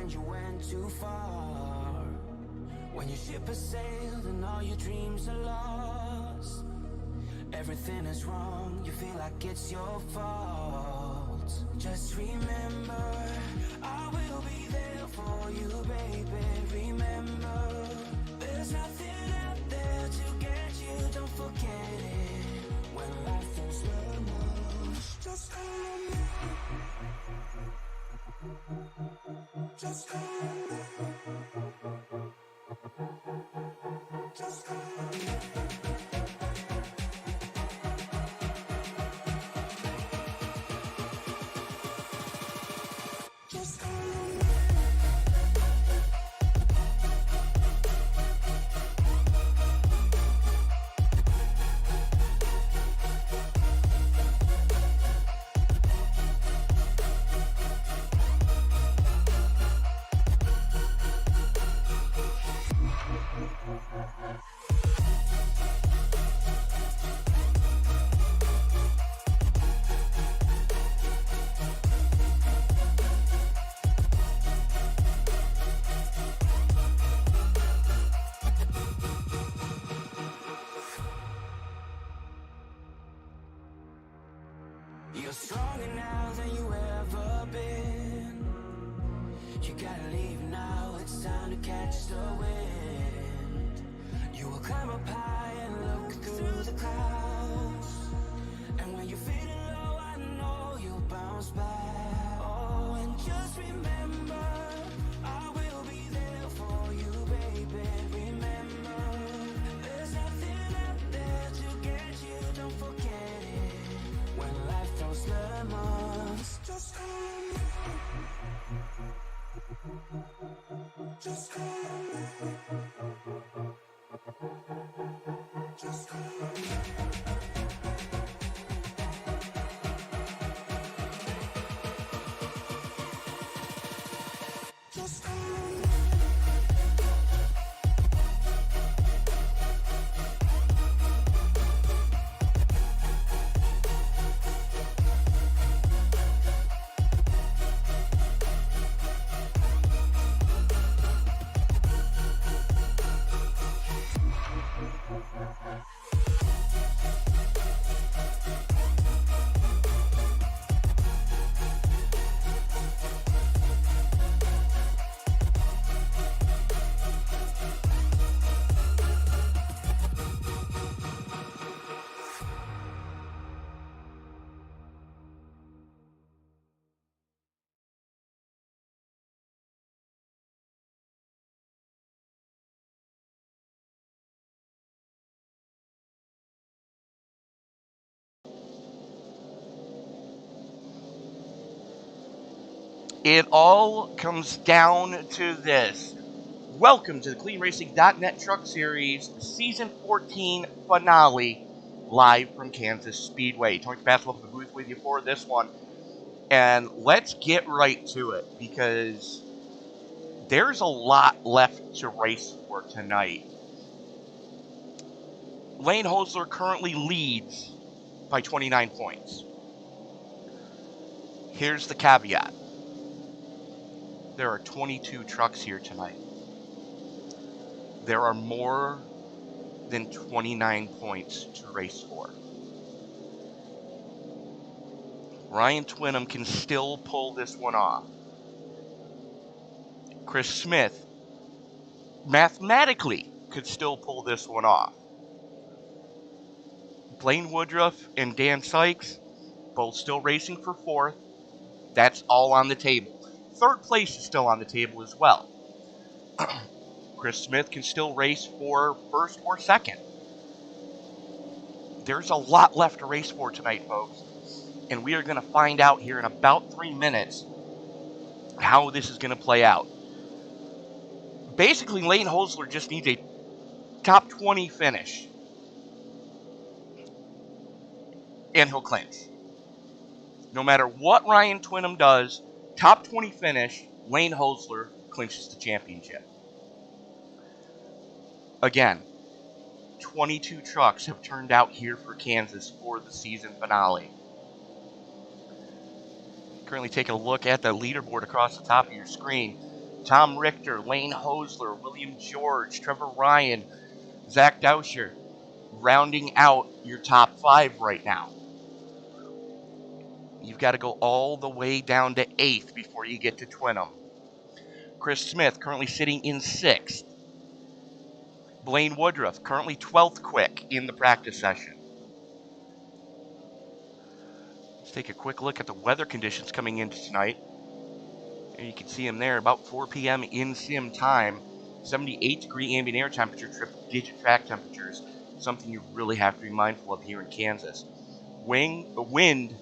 when you went too far. When your ship has sailed and all your dreams are lost. Everything is wrong, you feel like it's your fault. Just remember, I will be there for you, baby. Remember, there's nothing out there to get you, don't forget it. When life feels lemons, just call on me. Just call on me. Just call on me. You're stronger now than you ever been. You gotta leave now, it's time to catch the wind. You will climb up high and look through the clouds. And when you're feeling low, I know you'll bounce back. Oh, and just remember, I will be there for you, baby. Remember, there's nothing out there to get you, don't forget it. When life throws lemons, just call on me. Just call on me. Just call on me. Just call on me. It all comes down to this. Welcome to the CleanRacing.net Truck Series Season 14 finale, live from Kansas Speedway. Tony Basketball from the booth with you for this one. And let's get right to it, because there's a lot left to race for tonight. Lane Hosler currently leads by 29 points. Here's the caveat. There are 22 trucks here tonight. There are more than 29 points to race for. Ryan Twinham can still pull this one off. Chris Smith mathematically could still pull this one off. Blaine Woodruff and Dan Sykes, both still racing for fourth. That's all on the table. Third place is still on the table as well. Chris Smith can still race for first or second. There's a lot left to race for tonight, folks. And we are going to find out here in about 3 minutes how this is going to play out. Basically, Lane Hosler just needs a top 20 finish. And he'll clinch. No matter what Ryan Twinham does, top 20 finish, Lane Hosler clinches the championship. Again, 22 trucks have turned out here for Kansas for the season finale. Currently taking a look at the leaderboard across the top of your screen. Tom Richter, Lane Hosler, William George, Trevor Ryan, Zach Douscher, rounding out your top 5 right now. You've got to go all the way down to 8th before you get to Twinham. Chris Smith currently sitting in 6th. Blaine Woodruff currently 12th quick in the practice session. Let's take a quick look at the weather conditions coming into tonight. And you can see them there about 4 p.m. in sim time. 78 degree ambient air temperature, triple digit track temperatures. Something you really have to be mindful of here in Kansas. Wind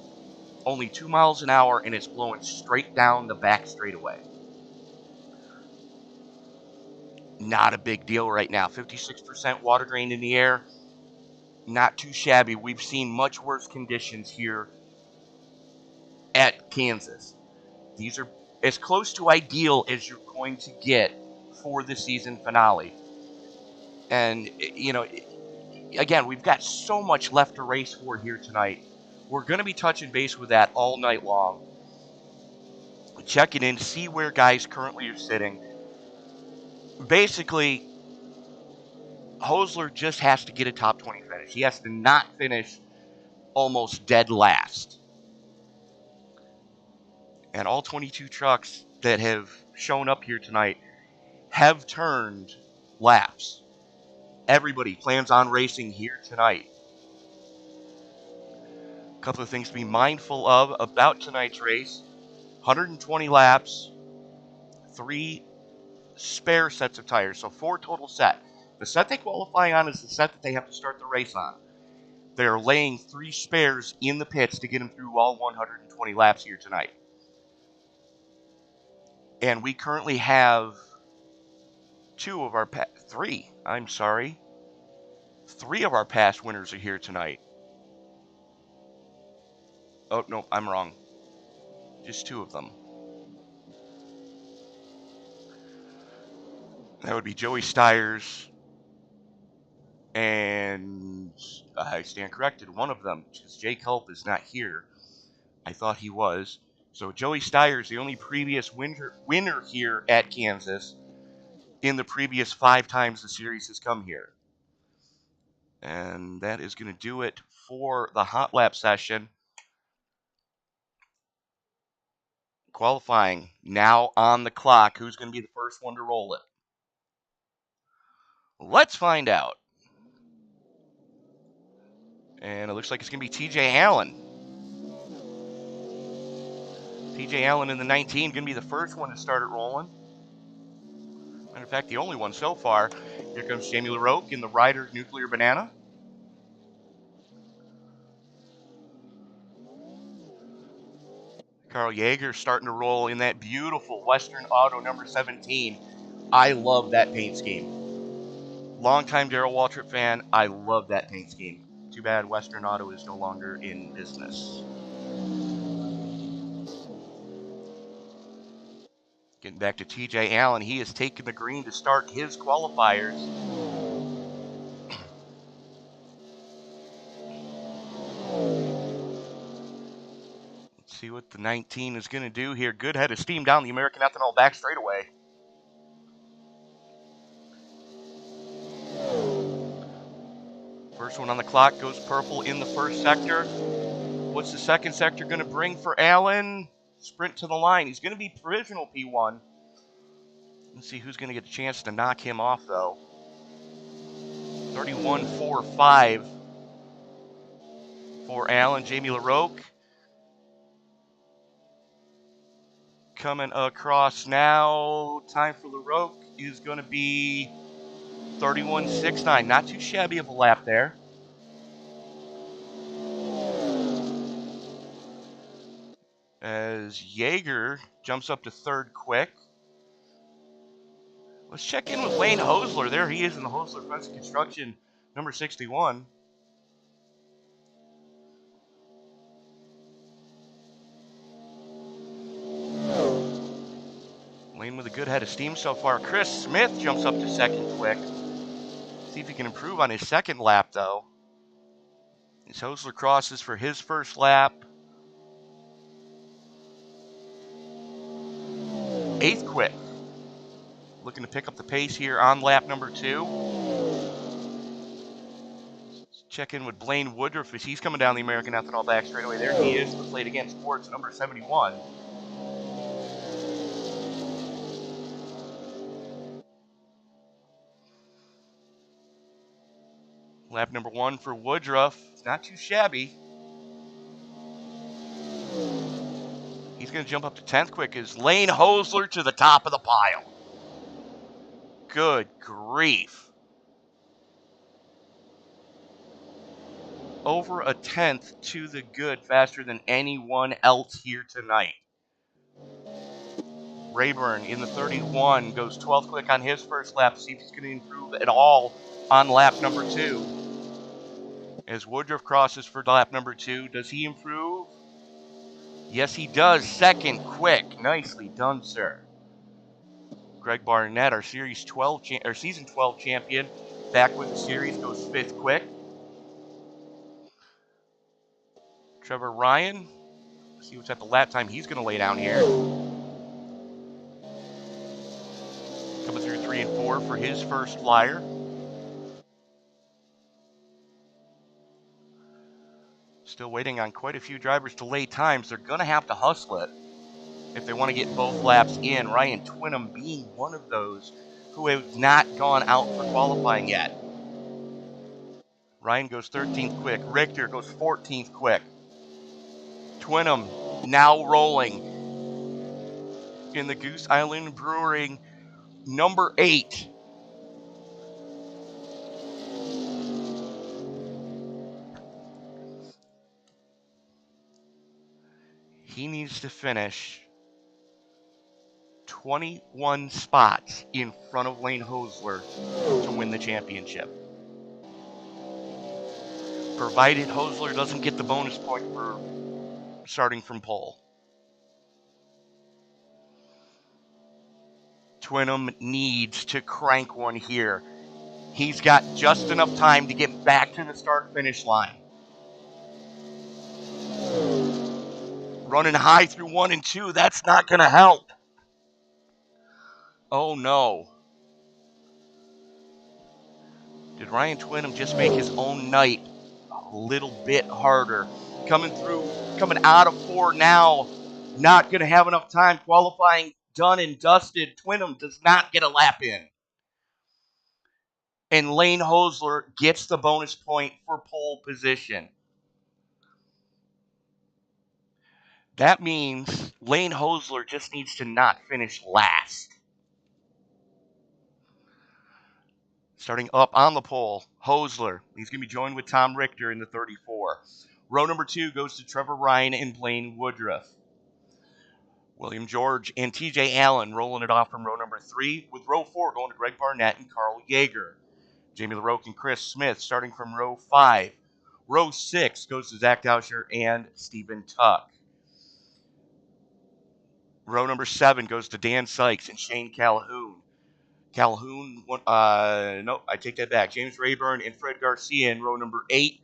only 2 miles an hour, and it's blowing straight down the back straightaway. Not a big deal right now. 56% water drain in the air. Not too shabby. We've seen much worse conditions here at Kansas. These are as close to ideal as you're going to get for the season finale. And, you know, again, we've got so much left to race for here tonight. We're going to be touching base with that all night long. Checking in to see where guys currently are sitting. Basically, Hosler just has to get a top 20 finish. He has to not finish almost dead last. And all 22 trucks that have shown up here tonight have turned laps. Everybody plans on racing here tonight. A couple of things to be mindful of about tonight's race. 120 laps, 3 spare sets of tires, so 4 total set. The set they qualify on is the set that they have to start the race on. They're laying 3 spares in the pits to get them through all 120 laps here tonight. And we currently have 3 of our past winners are here tonight. Oh, no, I'm wrong. Just 2 of them. That would be Joey Stiers and I stand corrected, one of them, because Jake Culp is not here. I thought he was. So Joey Stiers, the only previous winner here at Kansas in the previous 5 times the series has come here. And that is going to do it for the hot lap session. Qualifying now on the clock. Who's going to be the first one to roll it? Let's find out. And it looks like it's going to be TJ Allen. TJ Allen in the 19, going to be the first one to start it rolling. Matter of fact, the only one so far. Here comes Jamie LaRoque in the Ryder Nuclear Banana. Carl Yeager starting to roll in that beautiful Western Auto number 17. I love that paint scheme. Longtime Darrell Waltrip fan, I love that paint scheme. Too bad Western Auto is no longer in business. Getting back to TJ Allen, he has taken the green to start his qualifiers. Let's see what the 19 is going to do here. Good head of steam down the American Ethanol back straightaway. First one on the clock goes purple in the first sector. What's the second sector going to bring for Allen? Sprint to the line. He's going to be provisional P1. Let's see who's going to get a chance to knock him off, though. 31.45 for Allen. Jamie LaRoque coming across now. Time for LaRoque is going to be 31.69. Not too shabby of a lap there. As Yeager jumps up to third quick. Let's check in with Lane Hosler. There he is in the Hosler Fence Construction, number 61. Lane with a good head of steam so far. Chris Smith jumps up to second quick. See if he can improve on his second lap, though. As Hosler crosses for his first lap. 8th quick looking to pick up the pace here on lap number 2. Check in with Blaine Woodruff as he's coming down the American Ethanol back straightaway. There he is, the Plate Again Sports, number 71. Lap number 1 for Woodruff. It's not too shabby. He's going to jump up to 10th quick as Lane Hosler to the top of the pile. Good grief. Over a 10th to the good, faster than anyone else here tonight. Rayburn in the 31 goes 12th quick on his first lap to see if he's going to improve at all on lap number 2. As Woodruff crosses for lap number 2, does he improve? Yes, he does. Second quick. Nicely done, sir. Greg Barnett, our Season 12 champion, back with the series, goes 5th quick. Trevor Ryan, see what's at the lap time he's going to lay down here. Coming through 3 and 4 for his first flyer. Still waiting on quite a few drivers to lay times. They're going to have to hustle it if they want to get both laps in. Ryan Twinham being one of those who have not gone out for qualifying yet. Ryan goes 13th quick. Richter goes 14th quick. Twinham now rolling in the Goose Island Brewing number 8. He needs to finish 21 spots in front of Lane Hosler to win the championship. Provided Hosler doesn't get the bonus point for starting from pole. Twinham needs to crank one here. He's got just enough time to get back to the start-finish line. Running high through 1 and 2, that's not going to help. Oh no. Did Ryan Twinham just make his own night a little bit harder? Coming out of 4 now. Not going to have enough time. Qualifying done and dusted. Twinham does not get a lap in. And Lane Hosler gets the bonus point for pole position. That means Lane Hosler just needs to not finish last. Starting up on the pole, Hosler. He's going to be joined with Tom Richter in the 34. Row number 2 goes to Trevor Ryan and Blaine Woodruff. William George and TJ Allen rolling it off from row number 3, with row 4 going to Greg Barnett and Carl Yeager. Jamie LaRoque and Chris Smith starting from row 5. Row 6 goes to Zach Dauscher and Stephen Tuck. Row number 7 goes to Dan Sykes and Shane Calhoun. I take that back. James Rayburn and Fred Garcia in row number 8,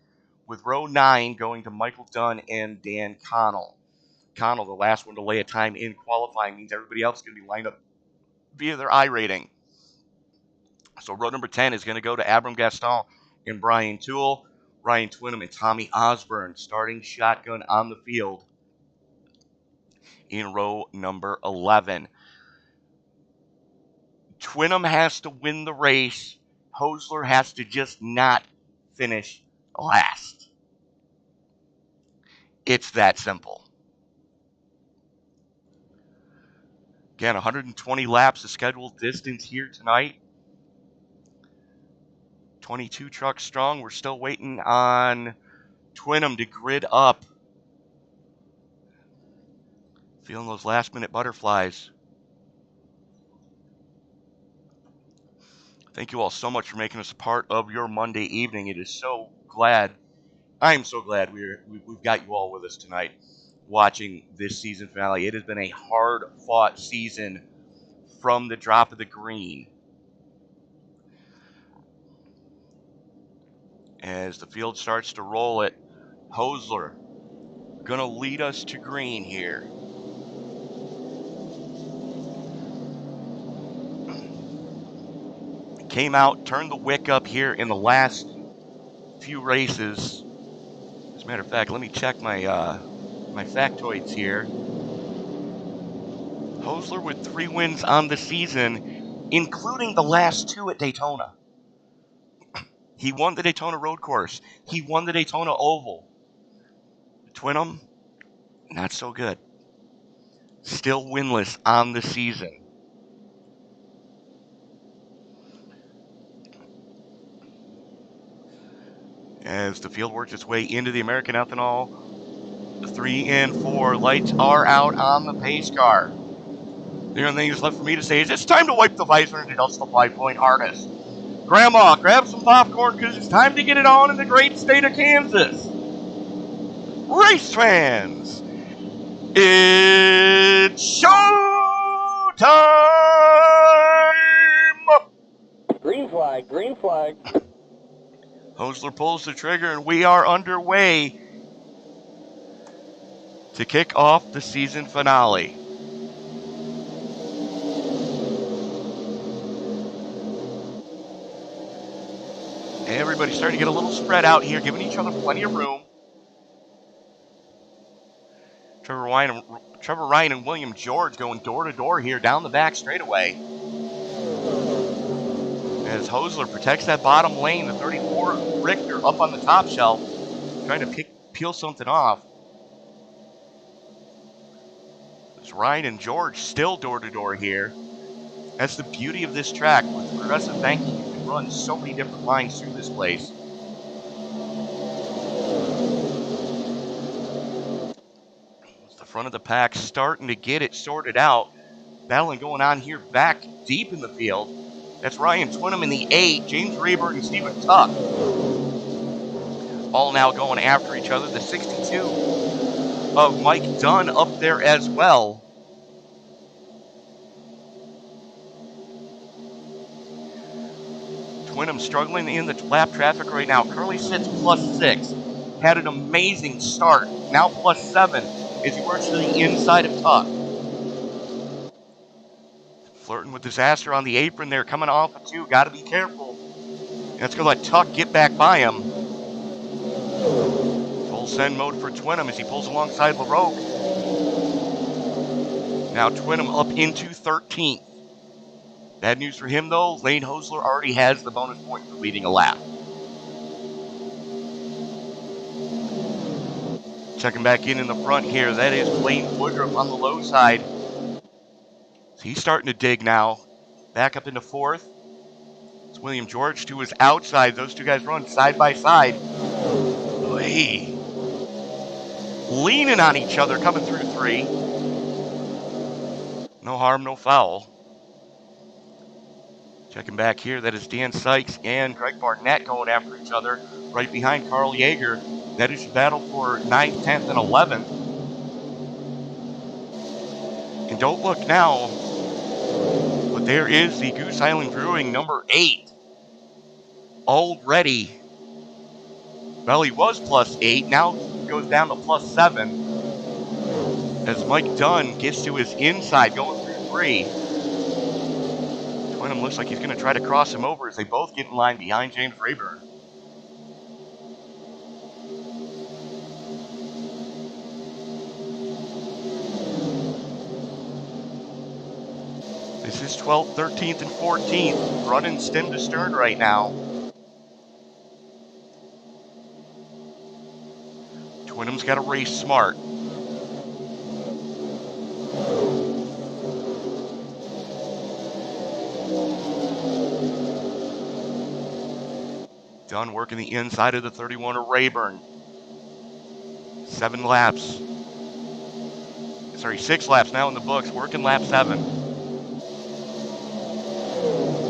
with row 9 going to Michael Dunn and Dan Connell. Connell, the last one to lay a time in qualifying, means everybody else is going to be lined up via their iRating. So row number 10 is going to go to Abram Gaston and Brian Toole. Ryan Twinham and Tommy Osborne starting shotgun on the field in row number 11. Twinham has to win the race. Hosler has to just not finish last. It's that simple. Again, 120 laps of scheduled distance here tonight. 22 trucks strong. We're still waiting on Twinham to grid up. Feeling those last-minute butterflies. Thank you all so much for making us a part of your Monday evening. It is so glad. I am so glad we've got you all with us tonight watching this season finale. It has been a hard-fought season from the drop of the green. As the field starts to roll it, Hosler going to lead us to green here. came out, turned the wick up here in the last few races. As a matter of fact, let me check my my factoids here. Hosler with 3 wins on the season, including the last 2 at Daytona. He won the Daytona Road Course. He won the Daytona Oval. Twinham, not so good. Still winless on the season. As the field works its way into the American Ethanol, the 3 and 4 lights are out on the pace car. The only thing that's left for me to say is it's time to wipe the visor and adjust the 5-point harness. Grandma, grab some popcorn because it's time to get it on in the great state of Kansas. Race fans, it's showtime! Green flag, green flag. Hosler pulls the trigger and we are underway to kick off the season finale. Everybody's starting to get a little spread out here, giving each other plenty of room. Trevor Ryan and William George going door to door here down the back straightaway. As Hosler protects that bottom lane, the 34 Richter up on the top shelf, trying to peel something off. As Ryan and George still door to door here. That's the beauty of this track. With progressive banking, you can run so many different lines through this place. It's the front of the pack starting to get it sorted out. Battling going on here back deep in the field. That's Ryan Twinham in the 8, James Rayburn and Stephen Tuck. All now going after each other. The 62 of Mike Dunn up there as well. Twinham struggling in the lap traffic right now. Currently sits +6. Had an amazing start. Now +7 as he works to the inside of Tuck. Flirting with disaster on the apron there, coming off of 2. Got to be careful. That's going to let Tuck get back by him. Full send mode for Twinham as he pulls alongside LaRoque. Now Twinham up into 13th. Bad news for him, though. Lane Hosler already has the bonus point for leading a lap. Checking back in the front here. That is Blaine Woodruff on the low side. He's starting to dig now. Back up into 4th. It's William George to his outside. Those 2 guys run side by side. Hey. Leaning on each other coming through 3. No harm, no foul. Checking back here, that is Dan Sykes and Greg Barnett going after each other. Right behind Carl Yeager. That is battle for 9th, 10th, and 11th. And don't look now, but there is the Goose Island Brewing number 8. Already. Well, he was +8. Now goes down to +7. As Mike Dunn gets to his inside, going through 3. Twinham looks like he's going to try to cross him over as they both get in line behind James Rayburn. This is 12th, 13th, and 14th. Running stem to stern right now. Twinham's got to race smart. Dunn working the inside of the 31 of Rayburn. 6 laps now in the books, working lap 7.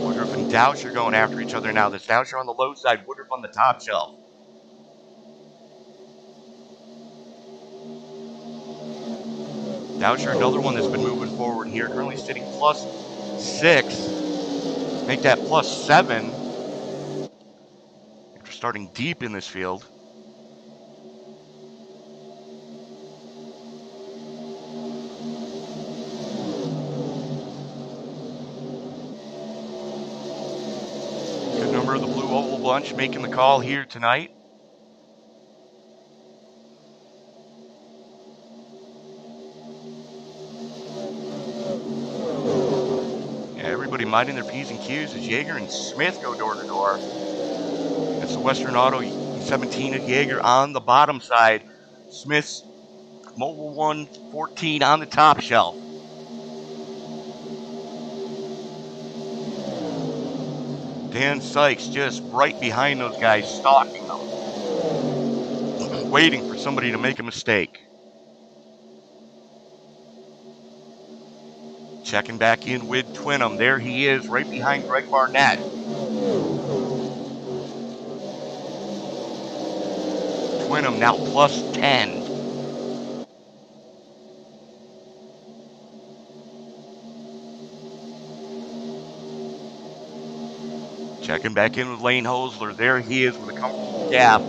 Woodruff and Dousher going after each other now. That's Dousher on the low side, Woodruff on the top shelf. Dousher, another one that's been moving forward here, currently sitting +6. Make that +7. After starting deep in this field. member of the Blue Oval Bunch making the call here tonight. Yeah, everybody minding their P's and Q's as Yeager and Smith go door to door. That's the Western Auto 17 of Yeager on the bottom side. Smith's Mobile 114 on the top shelf. Dan Sykes just right behind those guys, stalking them, waiting for somebody to make a mistake. Checking back in with Twinham. There he is, right behind Greg Barnett. Twinham now plus 10. Checking back in with Lane Hosler. There he is with a comfortable gap.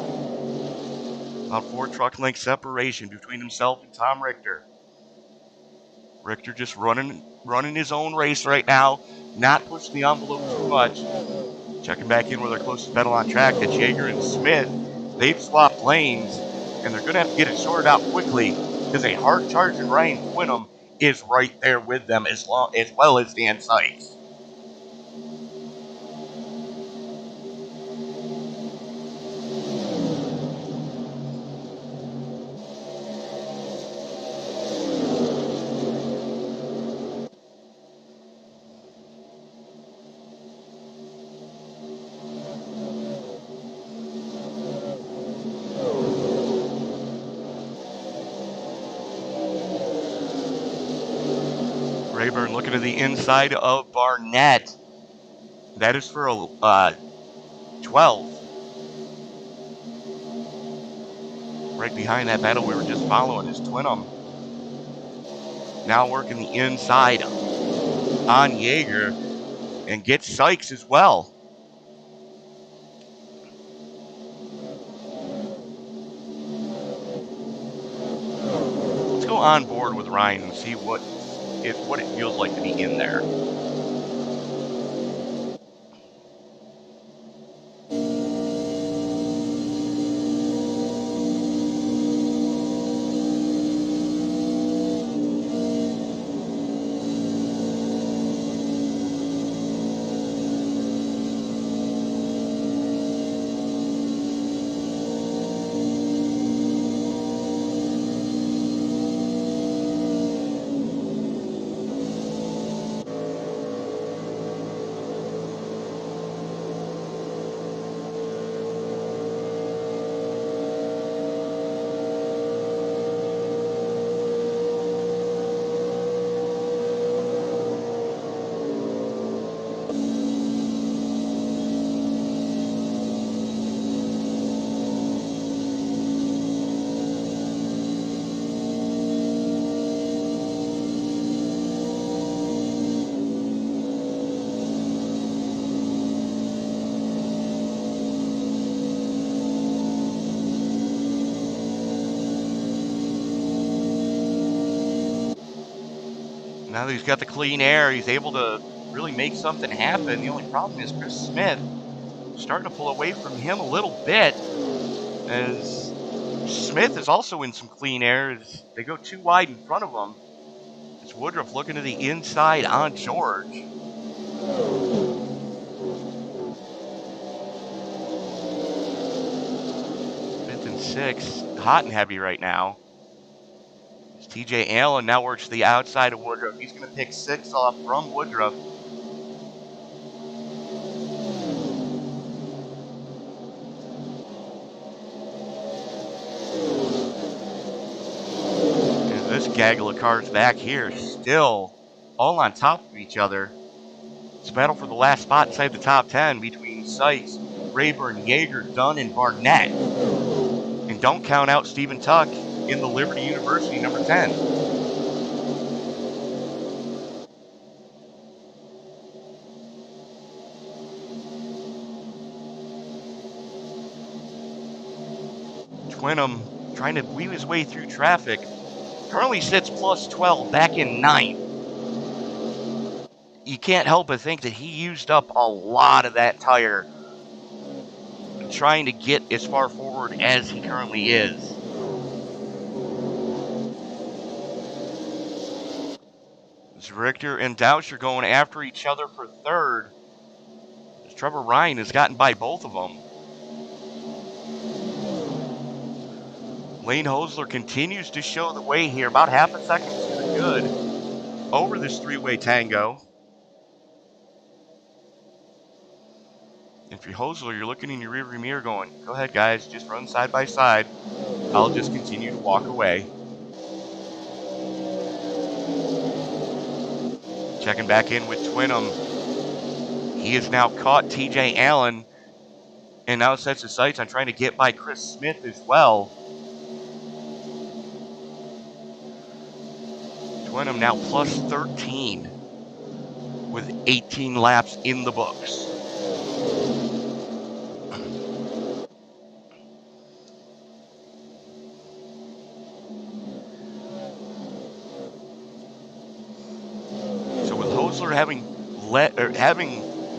About 4 truck length separation between himself and Tom Richter. Richter just running his own race right now, not pushing the envelope too much. Checking back in with our closest battle on track, that's Yeager and Smith. They've swapped lanes, and they're going to have to get it sorted out quickly because a hard-charging Ryan Twinham is right there with them as well as Dan Sykes. Rayburn looking to the inside of Barnett. That is for 12. Right behind that battle we were just following is Twinham. Now working the inside on Yeager and gets Sykes as well. Let's go on board with Ryan and see what it feels like to be in there. Now that he's got the clean air, he's able to really make something happen. The only problem is Chris Smith starting to pull away from him a little bit, as Smith is also in some clean air as they go too wide in front of him. It's Woodruff looking to the inside on George. Fifth and 6, hot and heavy right now. TJ Allen now works to the outside of Woodruff. He's going to pick 6 off from Woodruff. And this gaggle of cars back here still all on top of each other. It's a battle for the last spot inside the top 10 between Sykes, Rayburn, Yeager, Dunn, and Barnett. And don't count out Stephen Tuck in the Liberty University, number 10. Twinham trying to weave his way through traffic. Currently sits plus 12, back in 9th. You can't help but think that he used up a lot of that tire trying to get as far forward as he currently is. Richter and Dauscher going after each other for third. Trevor Ryan has gotten by both of them. Lane Hosler continues to show the way here, about half a second to the good over this three-way tango. If you're Hosler, you're looking in your rearview mirror going, go ahead guys, just run side by side. I'll just continue to walk away. Checking back in with Twinham. He has now caught TJ Allen and now sets his sights on trying to get by Chris Smith as well. Twinham now plus 13 with 18 laps in the books. So with Hosler having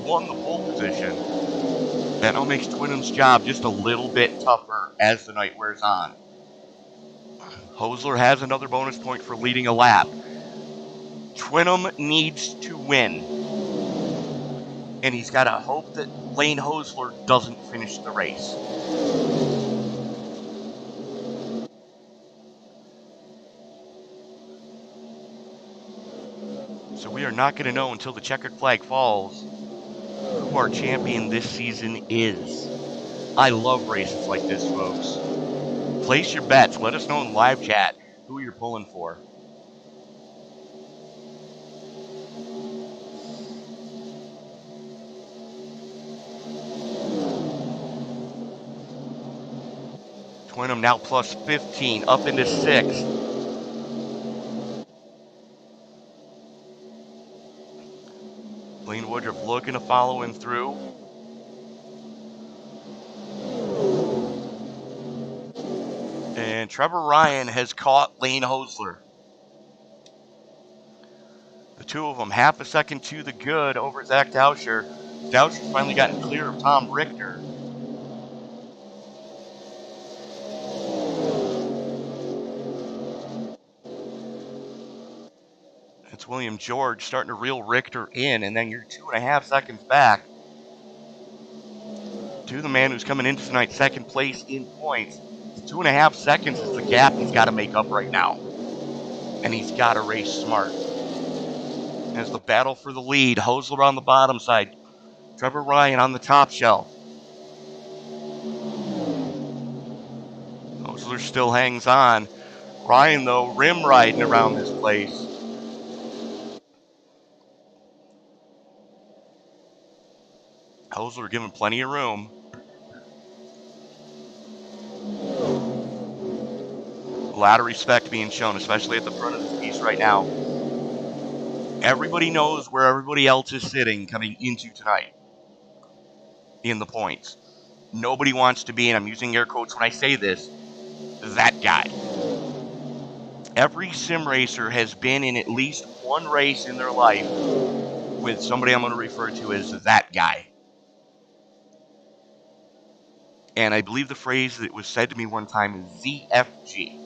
won the pole position, that now makes Twinham's job just a little bit tougher as the night wears on. Hosler has another bonus point for leading a lap. Twinham needs to win. And he's got to hope that Lane Hosler doesn't finish the race. So we are not going to know until the checkered flag falls who our champion this season is. I love races like this, folks. Place your bets. Let us know in live chat who you're pulling for. Twinham now plus 15, up into 6th. Lane Woodruff looking to follow him through. And Trevor Ryan has caught Lane Hosler. The two of them half a second to the good over Zach Dauscher. Dauscher's finally gotten clear of Tom Richter. It's William George starting to reel Richter in, and then you're 2.5 seconds back to the man who's coming into tonight second place in points. 2.5 seconds is the gap he's got to make up right now. And he's got to race smart. As the battle for the lead, Hosler on the bottom side, Trevor Ryan on the top shelf. Hosler still hangs on. Ryan, though, rim riding around this place. Hosler given plenty of room. A lot of respect being shown, especially at the front of this piece right now. Everybody knows where everybody else is sitting coming into tonight in the points. Nobody wants to be, and I'm using air quotes when I say this, that guy. Every sim racer has been in at least one race in their life with somebody I'm going to refer to as that guy. And I believe the phrase that was said to me one time is ZFG.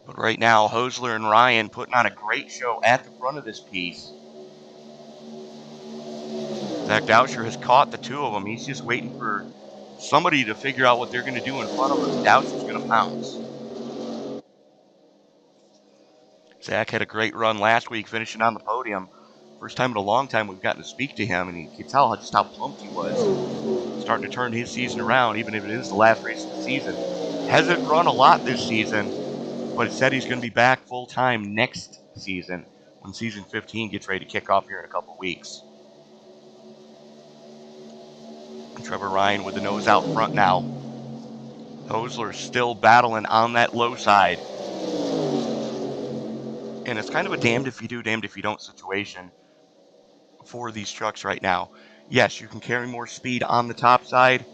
But right now, Hosler and Ryan putting on a great show at the front of this piece. Zach Dauscher has caught the two of them. He's just waiting for somebody to figure out what they're going to do in front of him. Dauscher's going to pounce. Zach had a great run last week, finishing on the podium. First time in a long time we've gotten to speak to him, and you can tell just how pumped he was. Starting to turn his season around, even if it is the last race of the season. Hasn't run a lot this season, but it said he's going to be back full-time next season when season 15 gets ready to kick off here in a couple weeks. Trevor Ryan with the nose out front now. Hosler still battling on that low side. And it's kind of a damned if you do, damned if you don't situation for these trucks right now. Yes, you can carry more speed on the top side,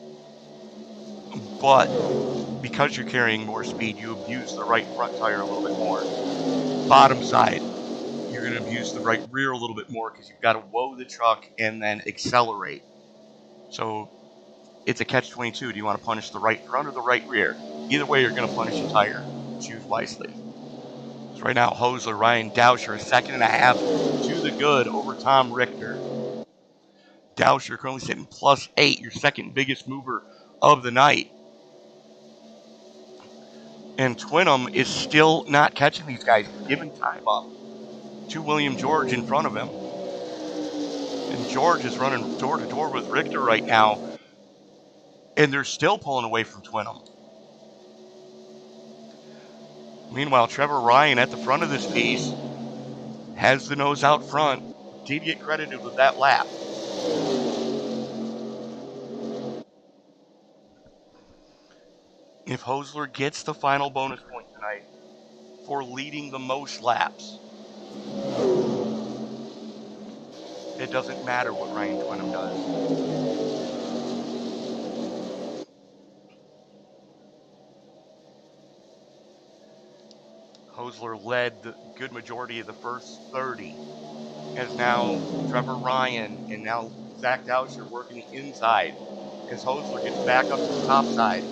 but because you're carrying more speed, you abuse the right front tire a little bit more. Bottom side, you're going to abuse the right rear a little bit more because you've got to whoa the truck and then accelerate. So it's a catch-22. Do you want to punish the right front or the right rear? Either way, you're going to punish the tire. Choose wisely. So right now, Hosler, Ryan Dauscher, a second and a half to the good over Tom Richter. Dauscher currently sitting +8, your second biggest mover of the night. And Twinham is still not catching these guys, giving time up to William George in front of him. And George is running door to door with Richter right now. And they're still pulling away from Twinham. Meanwhile, Trevor Ryan at the front of this piece has the nose out front. Did get credited with that lap. If Hosler gets the final bonus point tonight for leading the most laps, it doesn't matter what Ryan Twinham does. Hosler led the good majority of the first 30. As now Trevor Ryan and now Zach Dauscher working the inside as Hosler gets back up to the top side.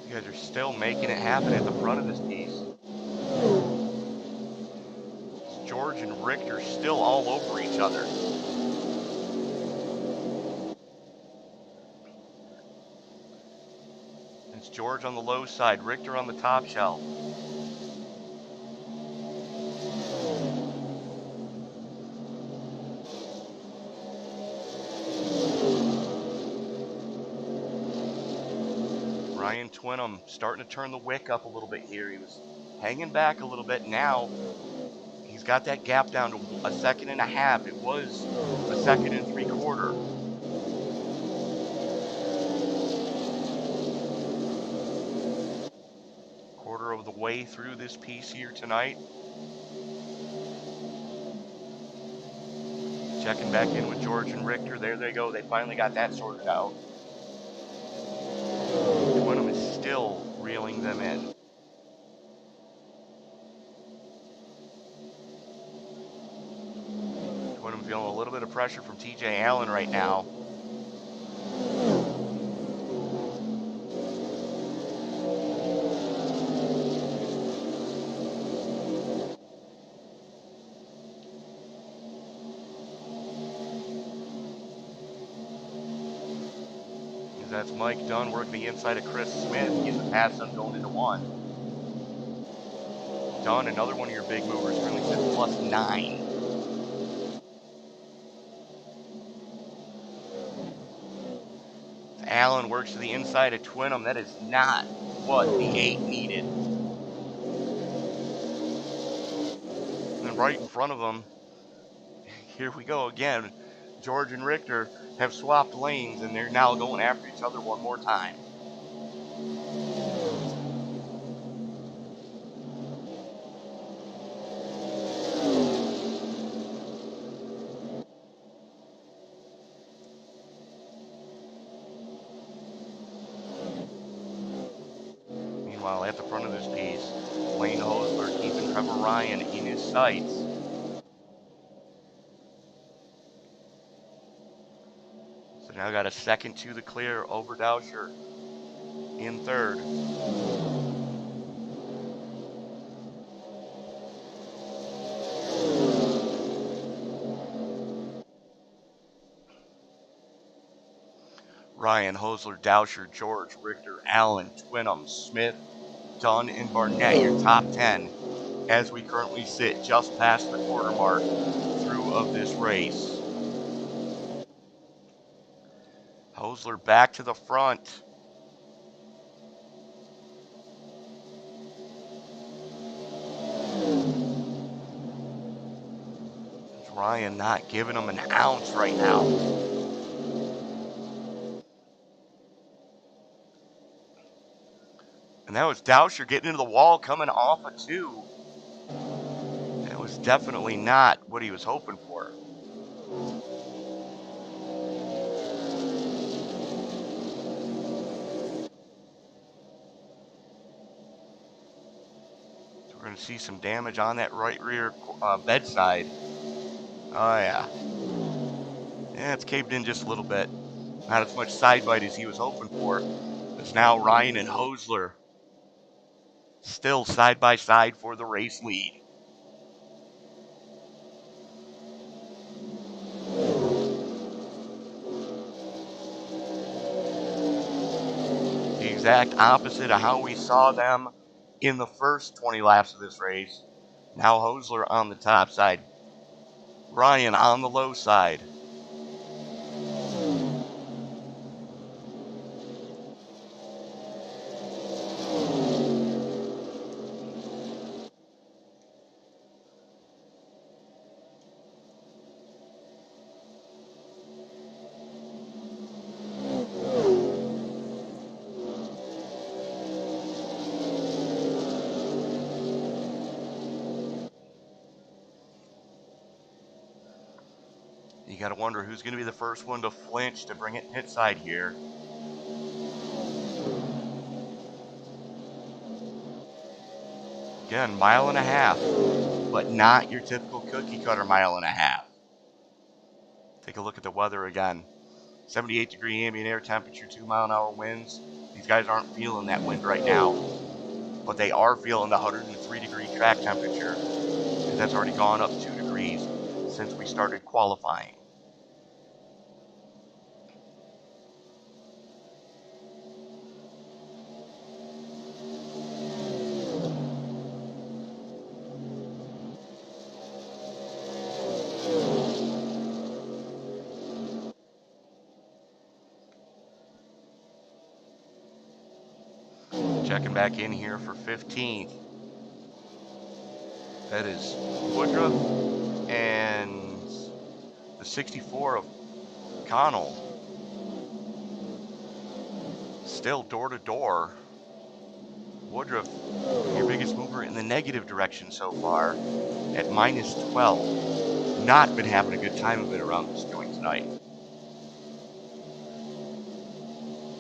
You guys are still making it happen at the front of this piece. George and Richter still all over each other. It's George on the low side, Richter on the top shelf. Ryan Twinham starting to turn the wick up a little bit here. He was hanging back a little bit. Now he's got that gap down to a second and a half. It was a second and 3/4. Quarter of the way through this piece here tonight. Checking back in with George and Richter. There they go. They finally got that sorted out. Twinham is still reeling them in. Twinham feeling a little bit of pressure from TJ Allen right now. That's Mike Dunn working the inside of Chris Smith, getting the pass done going into one. Dunn, another one of your big movers, currently sitting +9. Allen works to the inside of Twinham. That is not what the 8 needed. And right in front of them, here we go again. George and Richter have swapped lanes, and they're now going after each other one more time. Meanwhile, at the front of this piece, Lane Hosler keeping Trevor Ryan in his sights. Now got a second to the clear over Dauscher in third. Ryan, Hosler, Dauscher, George, Richter, Allen, Twinham, Smith, Dunn, and Barnett, your top 10 as we currently sit just past the quarter mark through of this race. Hosler back to the front. Ryan not giving him an ounce right now. And that was Dauscher getting into the wall, coming off a 2. That was definitely not what he was hoping for. So we're going to see some damage on that right rear bedside. Oh, yeah. Yeah, it's caved in just a little bit. Not as much side bite as he was hoping for. It's now Ryan and Hosler still side by side for the race lead. The exact opposite of how we saw them in the first 20 laps of this race. Now Hosler on the top side. Ryan on the low side. You got to wonder who's going to be the first one to flinch to bring it pit side here. Again, 1.5 miles, but not your typical cookie cutter 1.5 miles. Take a look at the weather again. 78 degree ambient air temperature, 2 mile an hour winds. These guys aren't feeling that wind right now, but they are feeling the 103 degree track temperature, because that's already gone up 2 degrees since we started qualifying. Checking back in here for 15th. That is Woodruff and the 64 of Connell. Still door to door. Woodruff, your biggest mover in the negative direction so far, at -12. Not been having a good time of it around this joint tonight.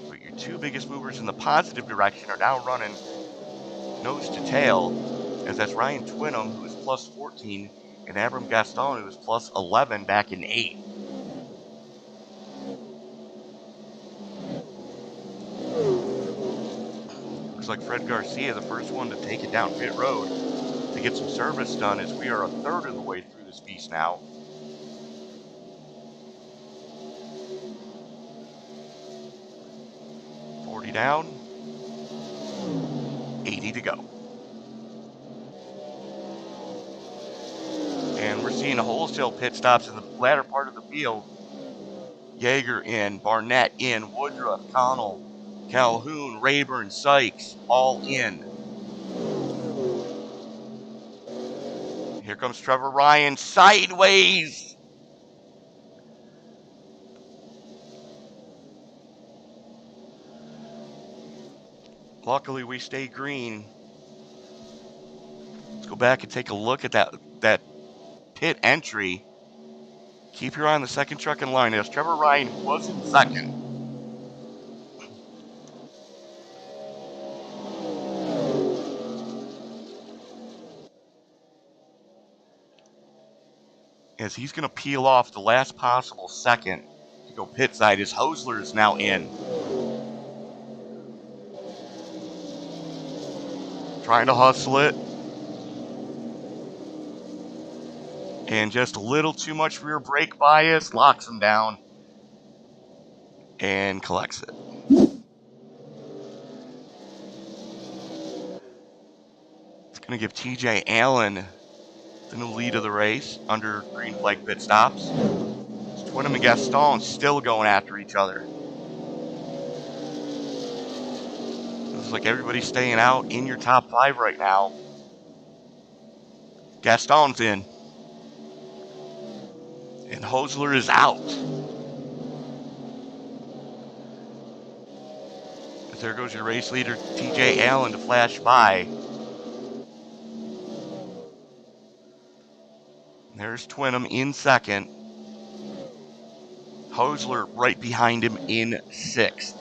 But your two biggest movers in the positive direction are now running nose to tail, as that's Ryan Twinham, who is +14, and Abram Gaston, who is +11 back in 8th. Looks like Fred Garcia, the first one to take it down pit road to get some service done, as we are a third of the way through this piece now. Down, 80 to go. And we're seeing wholesale pit stops in the latter part of the field. Yeager in, Barnett in, Woodruff, Connell, Calhoun, Rayburn, Sykes, all in. Here comes Trevor Ryan, sideways. Luckily, we stay green. Let's go back and take a look at that pit entry. Keep your eye on the second truck in line, as Trevor Ryan was in second. As he's going to peel off the last possible second to go pit side, as Hosler is now in. Trying to hustle it. And just a little too much rear brake bias, locks him down and collects it. It's going to give TJ Allen the new lead of the race under green flag pit stops. Twinham and Gaston still going after each other. Looks like everybody's staying out in your top 5 right now. Gaston's in. And Hosler is out. As there goes your race leader, TJ Allen, to flash by. There's Twinham in second. Hosler right behind him in sixth.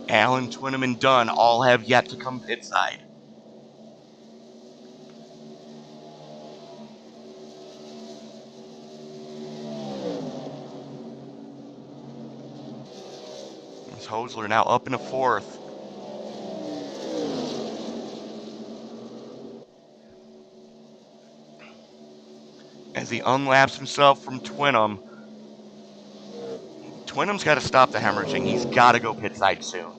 Allen, Twinham, and Dunn all have yet to come pit side. There's Hosler now up in a fourth. As he unlaps himself from Twinham. Twinham's got to stop the hemorrhaging. He's got to go pit side soon.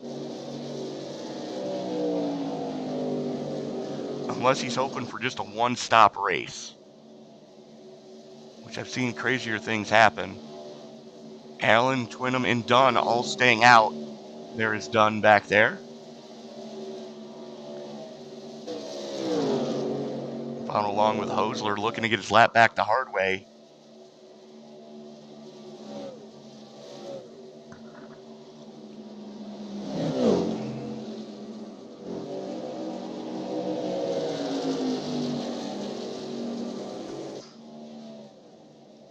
Unless he's hoping for just a one-stop race, which I've seen crazier things happen. Allen, Twinham, and Dunn all staying out. There is Dunn back there. Found along with Hosler, looking to get his lap back the hard way.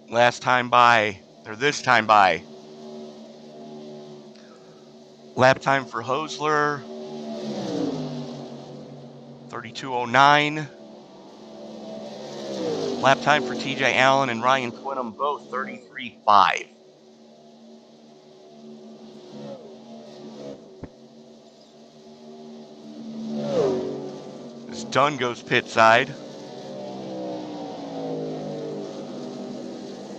Last time by, or this time by. Lap time for Hosler, 32:09. Lap time for TJ Allen and Ryan Twinham, both 33:5. As Dunn goes pit side.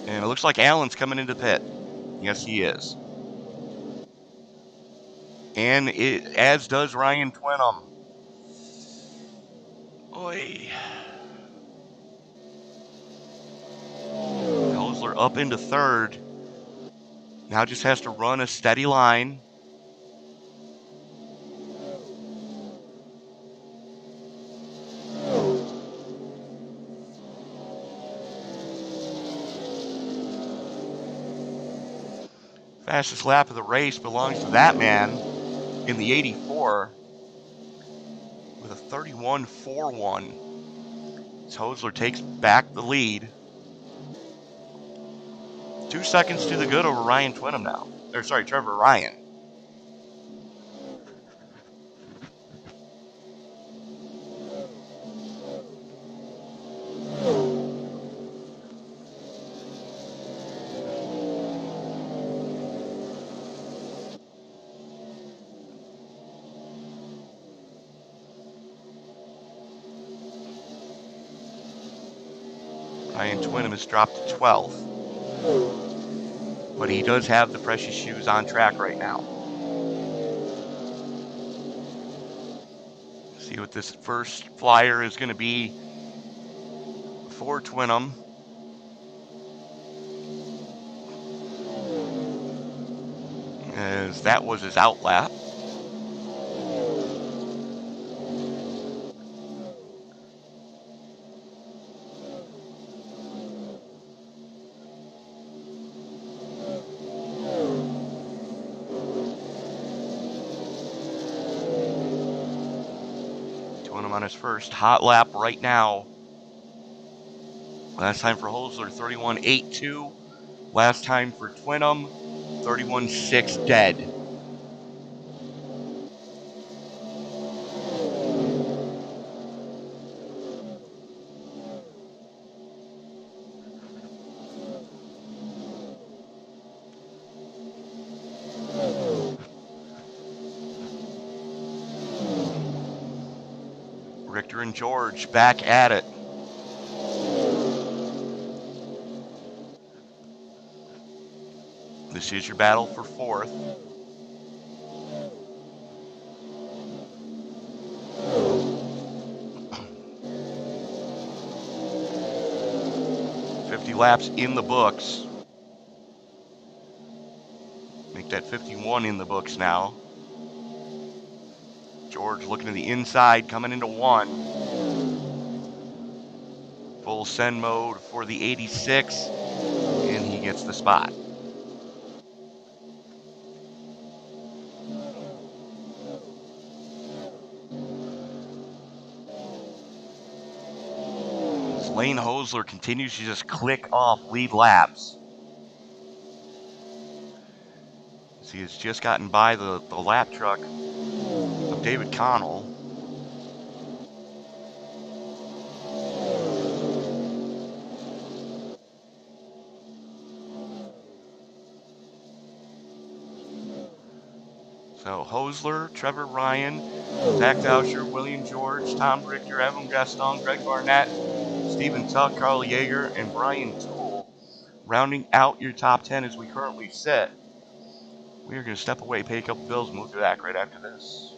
And it looks like Allen's coming into pit. Yes, he is. And as does Ryan Twinham. Oy. Hosler up into third. Now just has to run a steady line. Fastest lap of the race belongs to that man in the 84 with a 31.41. Hosler takes back the lead. 2 seconds to the good over Ryan Twinham now. Or sorry, Trevor Ryan. Ryan Twinham has dropped to 12th. But he does have the precious shoes on track right now. See what this first flyer is going to be for Twinham. As that was his outlap. On his first hot lap right now. Last time for Hosler, 31.82. Last time for Twinham, 31.6 dead. Richter and George back at it. This is your battle for fourth. Laps in the books. Make that 51 in the books now. George looking to the inside, coming into one. Full send mode for the 86, and he gets the spot. Lane Hosler continues to just click off lead laps. He has just gotten by the lap truck of David Connell. So Hosler, Trevor Ryan, Zach Dauscher, William George, Tom Richter, Evan Gaston, Greg Barnett, Stephen Tuck, Carl Yeager, and Brian Toole rounding out your top 10 as we currently sit. We are going to step away, pay a couple bills, and we'll be back right after this.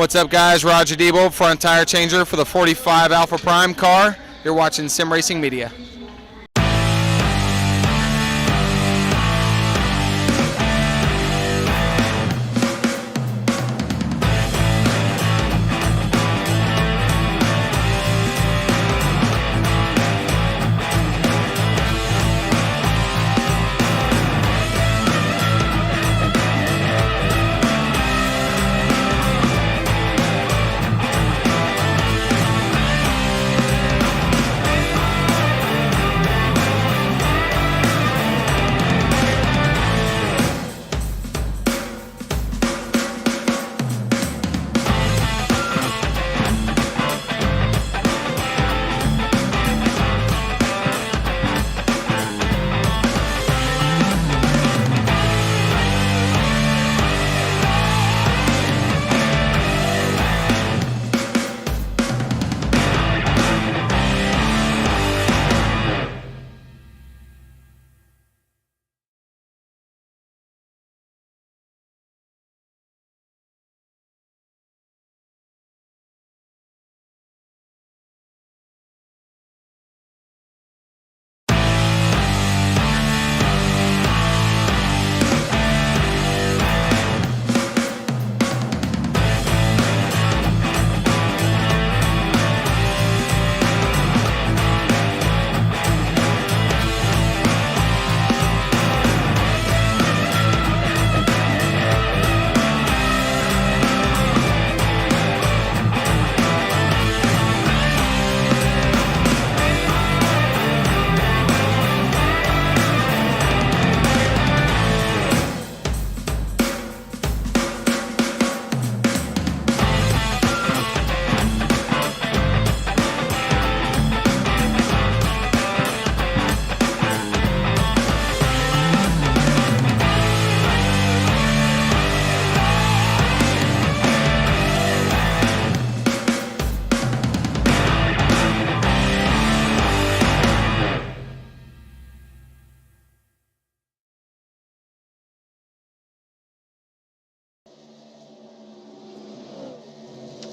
What's up, guys? Roger Debo, front tire changer for the 45 Alpha Prime car. You're watching Sim Racing Media.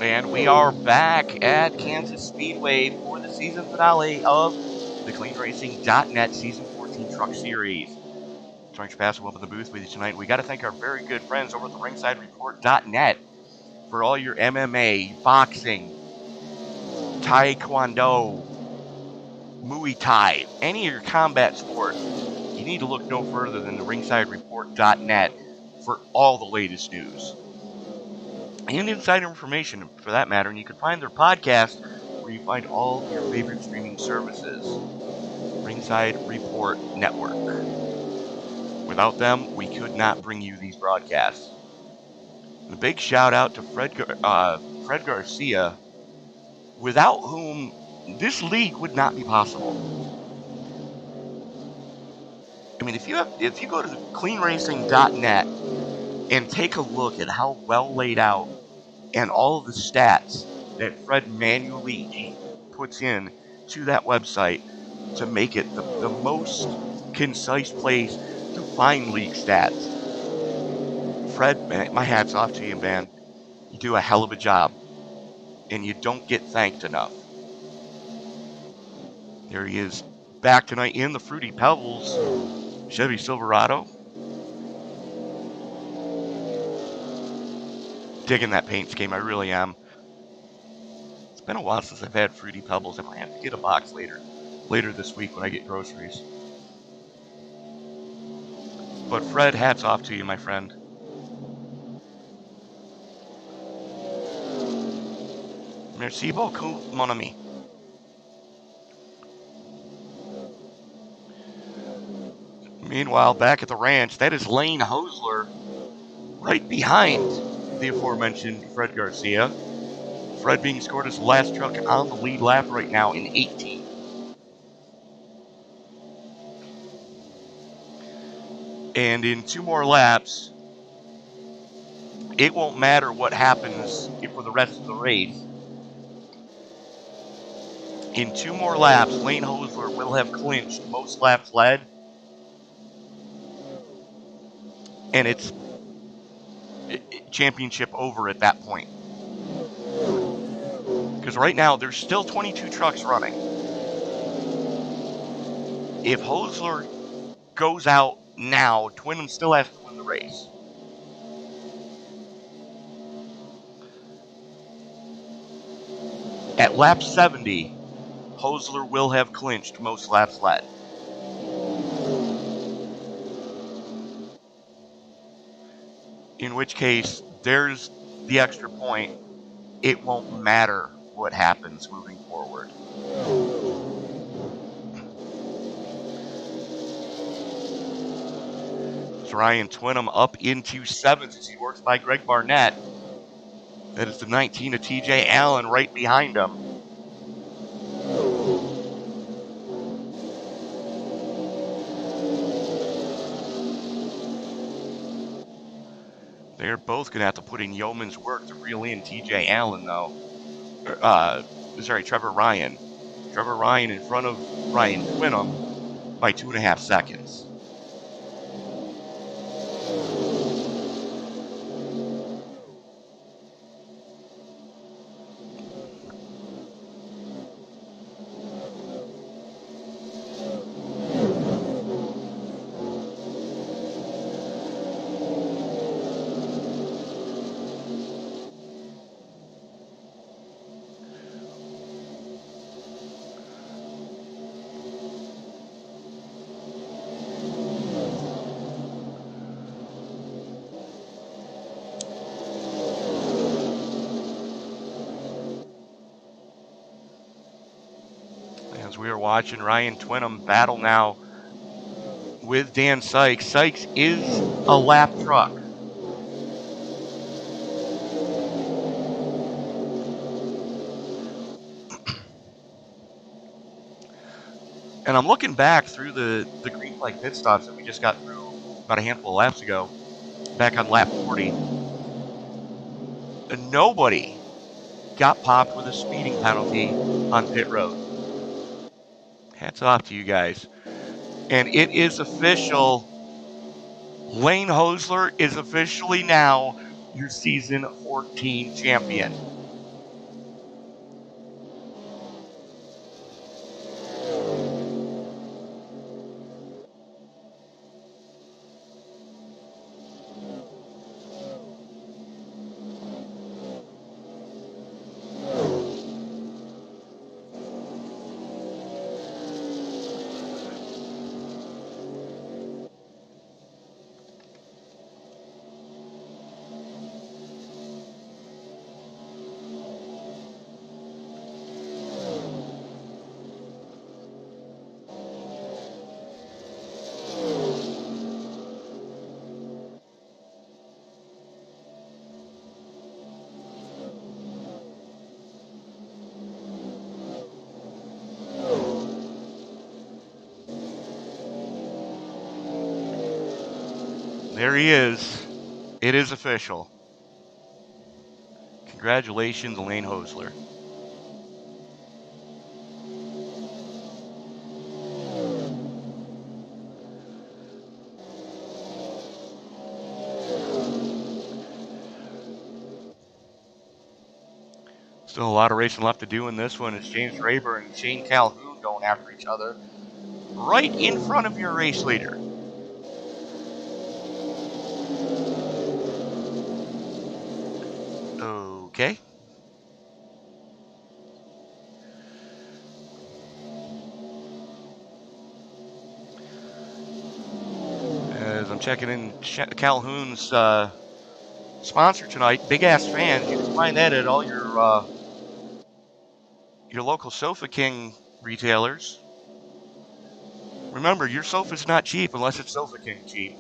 And we are back at Kansas Speedway for the season finale of the CleanRacing.net Season 14 Truck Series. George Pascal up in the booth with you tonight. We got to thank our very good friends over at the RingsideReport.net for all your MMA, boxing, Taekwondo, Muay Thai, any of your combat sports. You need to look no further than the RingsideReport.net for all the latest news and insider information, for that matter. And you can find their podcast where you find all of your favorite streaming services. Ringside Report Network. Without them, we could not bring you these broadcasts. And a big shout out to Fred Garcia, without whom this league would not be possible. I mean, if you go to cleanracing.net and take a look at how well laid out and all of the stats that Fred manually puts in to that website to make it the most concise place to find league stats. Fred, man, my hat's off to you, man. You do a hell of a job, and you don't get thanked enough. There he is, back tonight in the Fruity Pebbles Chevy Silverado. Digging that paint scheme, I really am. It's been a while since I've had Fruity Pebbles. I might have to get a box later this week when I get groceries. But Fred, hats off to you, my friend. Merci beaucoup, mon ami. Meanwhile, back at the ranch, that is Lane Hosler right behind the aforementioned Fred Garcia. Fred being scored as the last truck on the lead lap right now in 18. And in 2 more laps, it won't matter what happens for the rest of the race. In 2 more laps, Lane Hosler will have clinched most laps led. And it's championship over at that point. Because right now, there's still 22 trucks running. If Hosler goes out now, Twinham still has to win the race. At lap 70, Hosler will have clinched most laps led. In which case, there's the extra point. It won't matter what happens moving forward. It's Ryan Twinham up into 7th as he works by Greg Barnett. That is the 19 of TJ Allen right behind him. They're both going to have to put in yeoman's work to reel in TJ Allen, though. Trevor Ryan. Trevor Ryan in front of Ryan Twinham by 2.5 seconds. We are watching Ryan Twinham battle now with Dan Sykes. Sykes is a lap truck. And I'm looking back through the green flag pit stops that we just got through about a handful of laps ago, back on lap 40. And nobody got popped with a speeding penalty on pit road. Hats off to you guys. And it is official. Lane Hosler is officially now your season 14 champion. There he is. It is official. Congratulations, Elaine Hosler. Still a lot of racing left to do in this one. It's James Rayburn and Shane Calhoun going after each other. Right in front of your race leader. Okay. As I'm checking in Calhoun's sponsor tonight, Big Ass Fans. You can find that at all your local Sofa King retailers. Remember, your sofa's not cheap unless it's Sofa King cheap.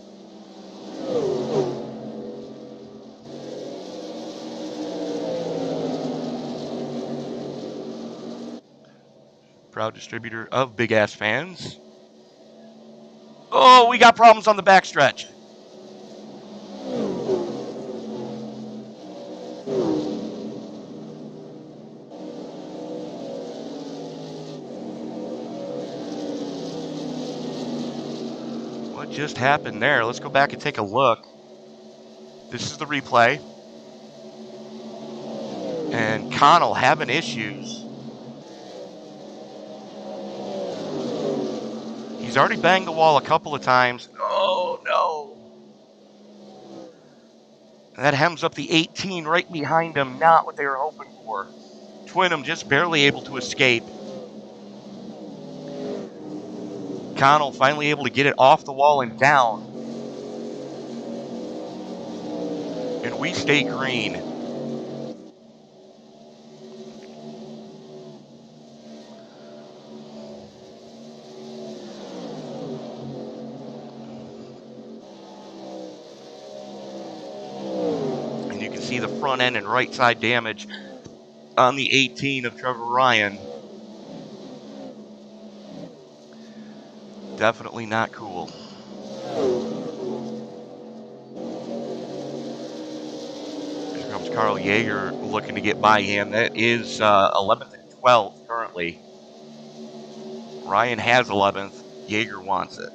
Proud distributor of Big Ass Fans. Oh, we got problems on the backstretch. What just happened there? Let's go back and take a look. This is the replay. And Connell having issues. He's already banged the wall a couple of times. Oh, no. That hems up the 18 right behind him. Not what they were hoping for. Twinham just barely able to escape. Connell finally able to get it off the wall and down. And we stay green. See the front end and right side damage on the 18 of Trevor Ryan. Definitely not cool. Here comes Carl Yeager looking to get by him. That is 11th and 12th currently. Ryan has 11th. Yeager wants it.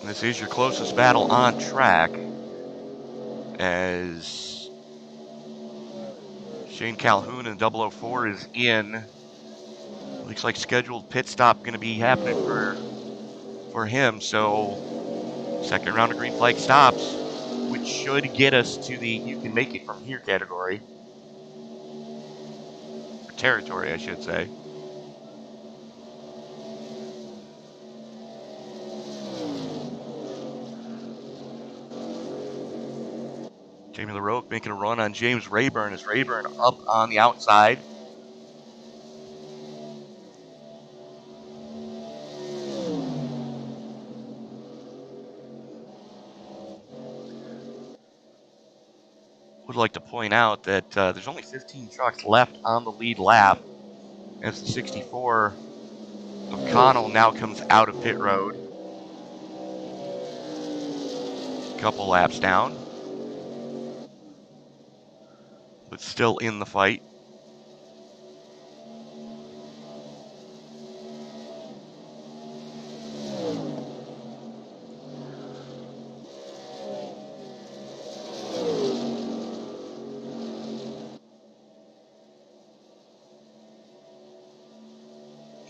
This is your closest battle on track as Shane Calhoun in 004 is in. Looks like scheduled pit stop going to be happening for him. So second round of green flag stops, which should get us to the you can make it from here category. Or territory, I should say. Jamie LaRoque making a run on James Rayburn as Rayburn up on the outside. Would like to point out that there's only 15 trucks left on the lead lap as the 64 of Connell now comes out of pit road. Couple laps down, but still in the fight.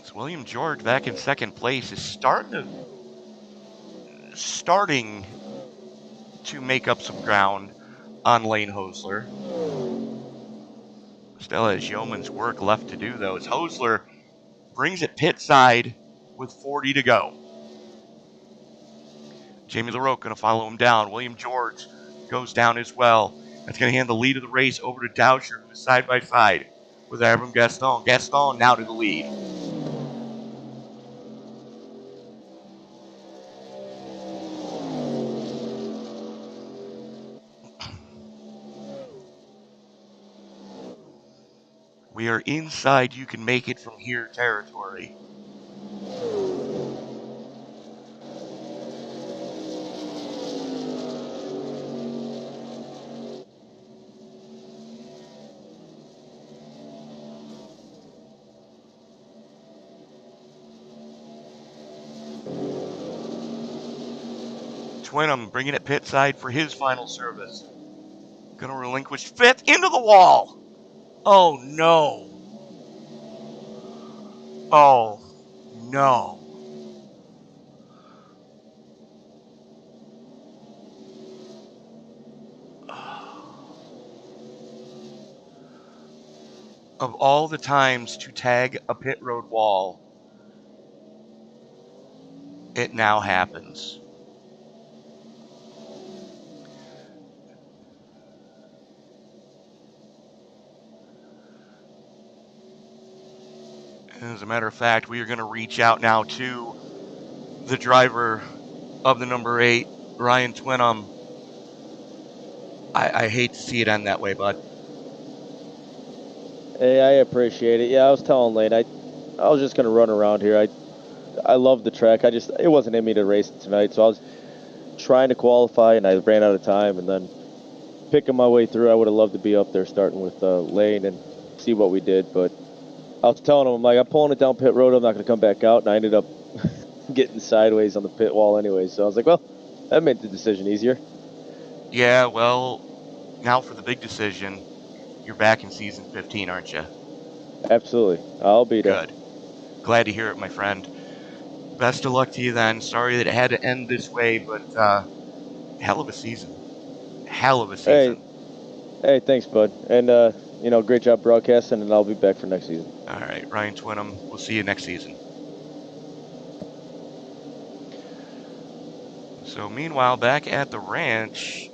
So William George back in second place is starting to make up some ground on Lane Hosler. Still has yeoman's work left to do, though, as Hosler brings it pit side with 40 to go. Jamie LaRoque going to follow him down. William George goes down as well. That's going to hand the lead of the race over to Dowsher, who is side by side with Abram Gaston. Gaston now to the lead. We are inside you can make it from here territory. Twinham bringing it pit side for his final service. Gonna relinquish fifth into the wall. Oh no. Oh no. Of all the times to tag a pit road wall, it now happens. As a matter of fact, we are going to reach out now to the driver of the number 8, Ryan Twinham. I hate to see it end that way, bud. Hey, I appreciate it. Yeah, I was telling Lane, I was just gonna run around here. I love the track. It wasn't in me to race it tonight, so I was trying to qualify, and I ran out of time, and then picking my way through. I would have loved to be up there starting with Lane and see what we did, but I was telling him, I'm like, I'm pulling it down pit road. I'm not gonna come back out, and I ended up getting sideways on the pit wall anyway. So I was like, well, that made the decision easier. Yeah, well, now for the big decision. You're back in season 15, aren't you? Absolutely. I'll be there. Good. Glad to hear it, my friend. Best of luck to you then. Sorry that it had to end this way, but hell of a season. Hell of a season. Hey, thanks, bud. And, great job broadcasting, and I'll be back for next season. All right, Ryan Twinham. We'll see you next season. So meanwhile, back at the ranch,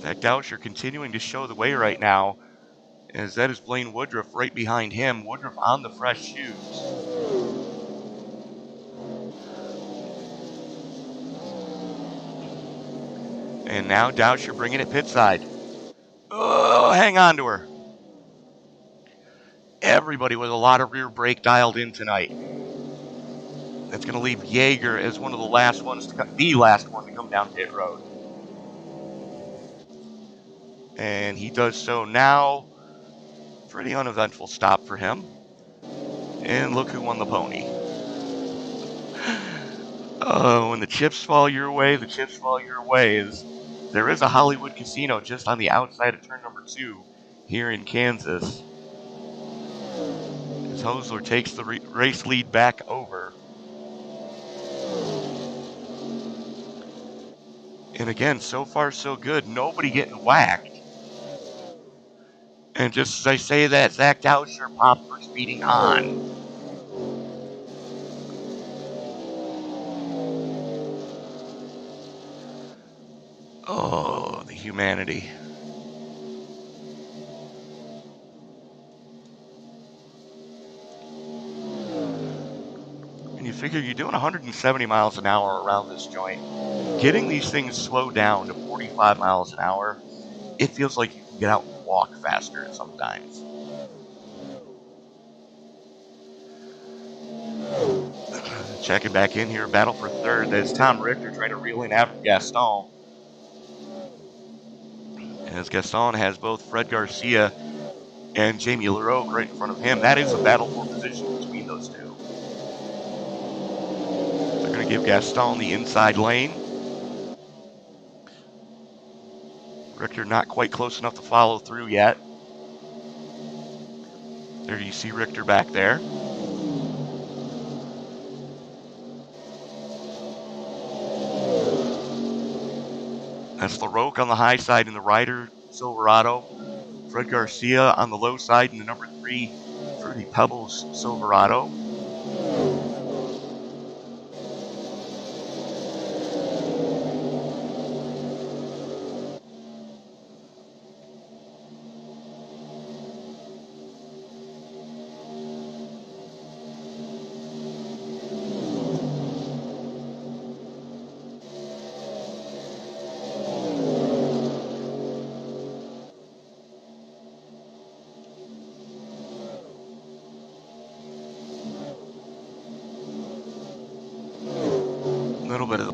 Zach Doucher continuing to show the way right now, as that is Blaine Woodruff right behind him. Woodruff on the fresh shoes. And now Doucher bringing it pit side. Oh, hang on to her. Everybody with a lot of rear brake dialed in tonight. That's going to leave Jaeger as one of the last ones to come, the last one to come down pit road. And he does so now. Pretty uneventful stop for him. And look who won the pony. When the chips fall your way, the chips fall your way. There is a Hollywood casino just on the outside of turn number 2 here in Kansas. As Hosler takes the race lead back over. And again, so far so good. Nobody getting whacked. And just as I say that, Zach Doucher popped for speeding on. Oh, the humanity. And you figure you're doing 170 miles an hour around this joint. Getting these things slowed down to 45 miles an hour, it feels like you can get out and walk faster sometimes. Checking back in here, battle for third. That's Tom Richter trying to reel in after Gaston. As Gaston has both Fred Garcia and Jamie LaRoque right in front of him. That is a battle for position between those two. They're going to give Gaston the inside lane. Richter not quite close enough to follow through yet. There you see Richter back there. That's LaRoque on the high side in the Ryder Silverado. Fred Garcia on the low side in the number 3 Fruity Pebbles Silverado.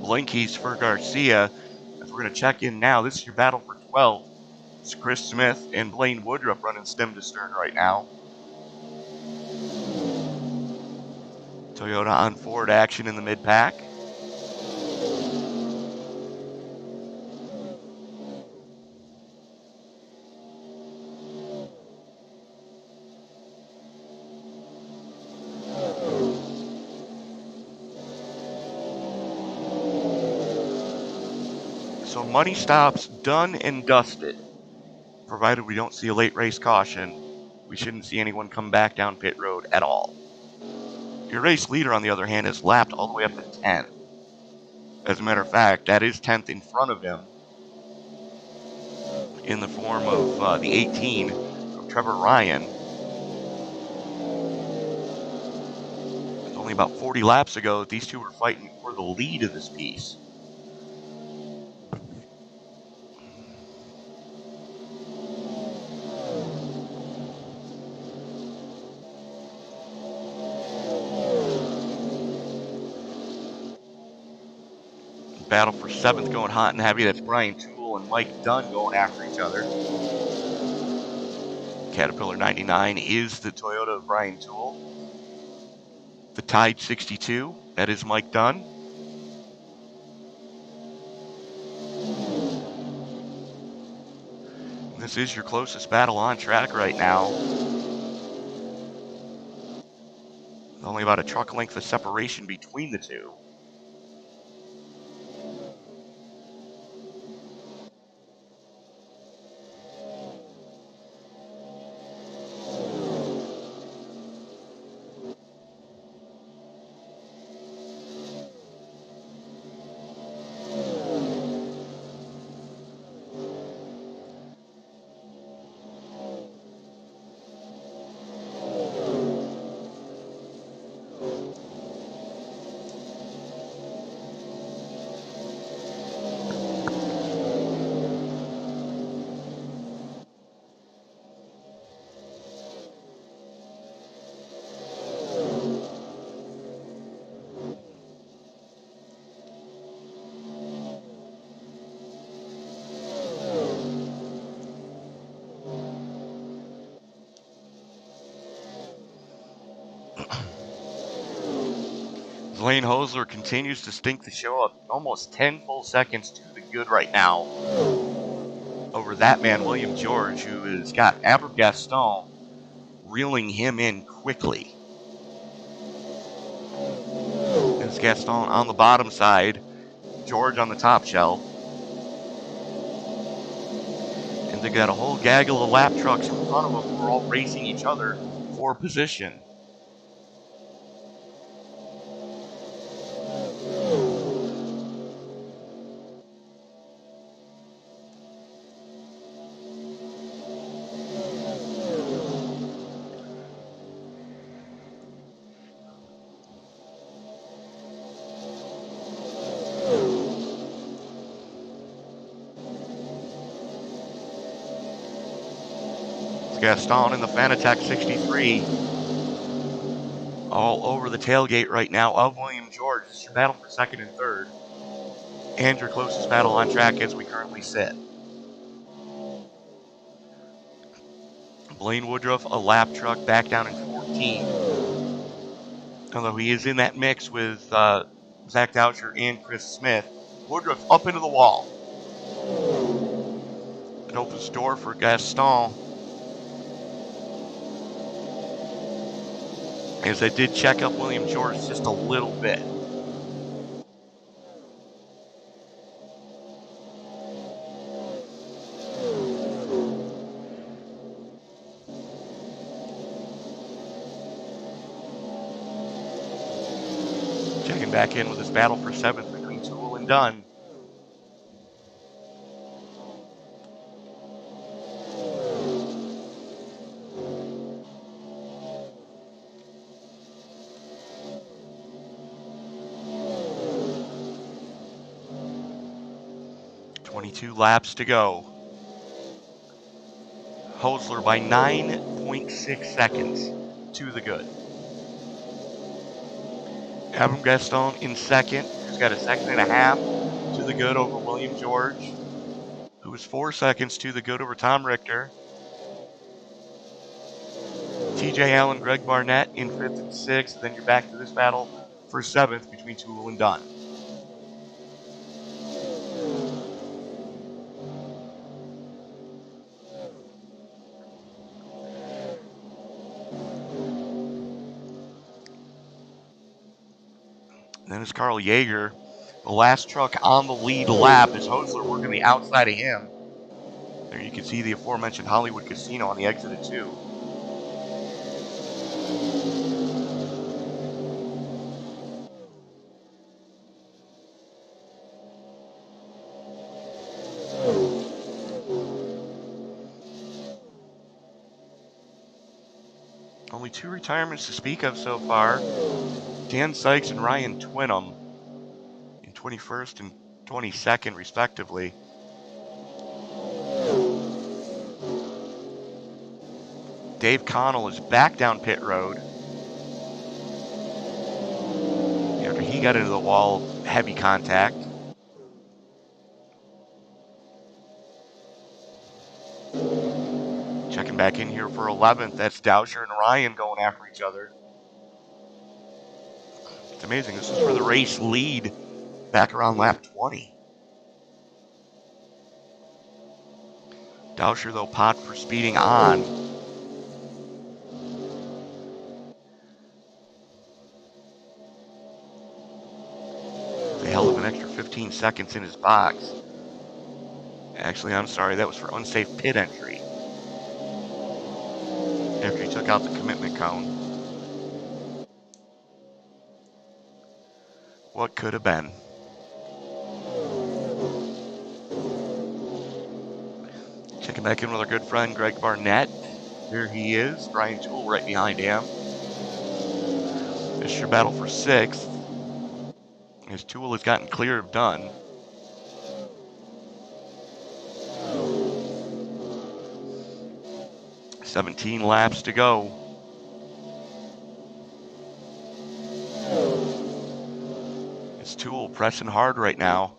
Blinkies for Garcia. As we're going to check in now, this is your battle for 12. It's Chris Smith and Blaine Woodruff running stem to stern right now. Toyota on Ford action in the mid-pack. So money stops done and dusted. Provided we don't see a late race caution, we shouldn't see anyone come back down pit road at all. Your race leader, on the other hand, has lapped all the way up to 10. As a matter of fact, that is 10th in front of him in the form of the 18 of Trevor Ryan. It's only about 40 laps ago that these two were fighting for the lead of this piece. Battle for 7th going hot and heavy. That's Brian Toole and Mike Dunn going after each other. Caterpillar 99 is the Toyota of Brian Toole. The Tide 62, that is Mike Dunn. This is your closest battle on track right now. Only about a truck length of separation between the two. Lane Hosler continues to stink the show up, almost 10 full seconds to the good right now over that man, William George, who has got Albert Gaston reeling him in quickly. It's Gaston on the bottom side, George on the top shelf. And they got a whole gaggle of lap trucks in front of them who are all racing each other for position. Gaston in the Fanatec 63 all over the tailgate right now of William George. This is your battle for 2nd and 3rd, and your closest battle on track as we currently sit. Blaine Woodruff, a lap truck, back down in 14. Although he is in that mix with Zach Doucher and Chris Smith. Woodruff up into the wall. It opens the door for Gaston. As I did check up William George just a little bit. Checking back in with this battle for 7th between Toole and Dunn. Two laps to go. Hosler by 9.6 seconds to the good. Adam Gaston in 2nd. who's got a second and a half to the good over William George, who was 4 seconds to the good over Tom Richter. TJ Allen, Greg Barnett in 5th and 6th. Then you're back to this battle for 7th between Toole and Dunn. Then it's Carl Yeager, the last truck on the lead lap, as Hosler working the outside of him. There you can see the aforementioned Hollywood Casino on the exit of 2. Only 2 retirements to speak of so far. Dan Sykes and Ryan Twinham in 21st and 22nd, respectively. Dave Connell is back down pit road after he got into the wall, heavy contact. Checking back in here for 11th, that's Dousher and Ryan going after each other. It's amazing, this is for the race lead back around lap 20. Dousher, though, pot for speeding on. They held him an extra 15 seconds in his box. Actually, I'm sorry, that was for unsafe pit entry. After he took out the commitment cone. What could have been? Checking back in with our good friend Greg Barnett. There he is. Brian Toole right behind him. This is your battle for 6th. As Toole has gotten clear of Dunn. "17 laps to go. It's Toole pressing hard right now.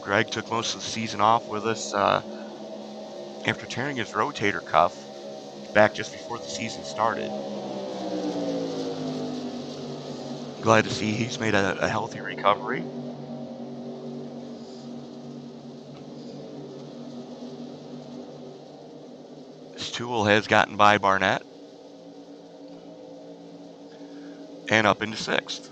Greg took most of the season off with us after tearing his rotator cuff back just before the season started. Glad to see he's made a healthy recovery. Toole has gotten by Barnett and up into 6th.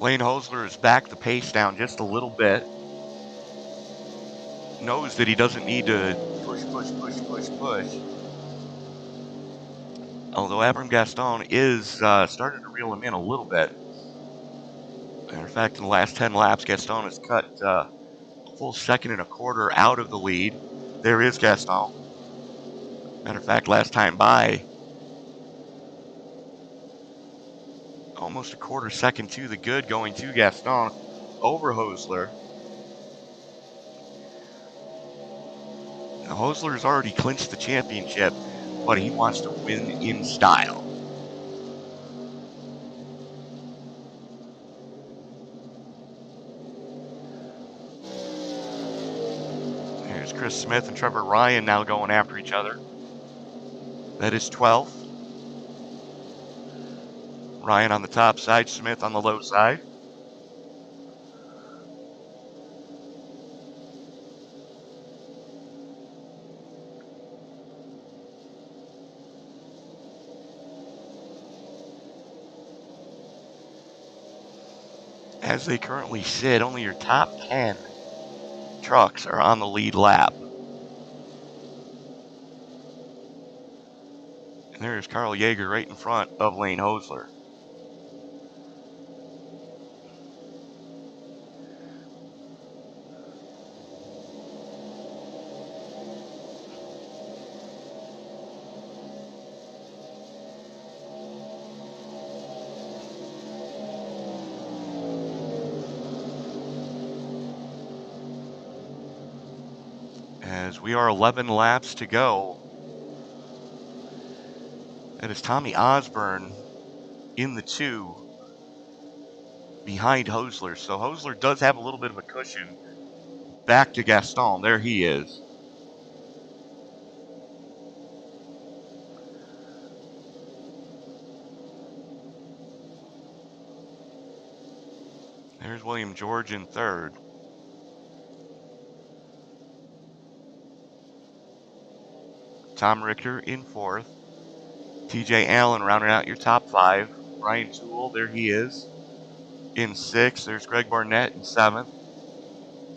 Lane Hosler has backed the pace down just a little bit. Knows that he doesn't need to push. Although Abram Gaston is starting to reel him in a little bit. Matter of fact, in the last 10 laps, Gaston has cut a full 1.25 seconds out of the lead. There is Gaston. Matter of fact, last time by, almost a 1/4 second to the good going to Gaston over Hosler. Now, Hosler has already clinched the championship, but he wants to win in style. Here's Chris Smith and Trevor Ryan now going after each other. That is 12th. Ryan on the top side, Smith on the low side. As they currently sit, only your top 10 trucks are on the lead lap. And there's Carl Yeager right in front of Lane Hosler. As we are 11 laps to go. That is Tommy Osborne in the 2 behind Hosler. So Hosler does have a little bit of a cushion. Back to Gaston. There he is. There's William George in 3rd. Tom Richter in 4th. TJ Allen rounding out your top 5. Brian Toole, there he is, in 6th. There's Greg Barnett in 7th.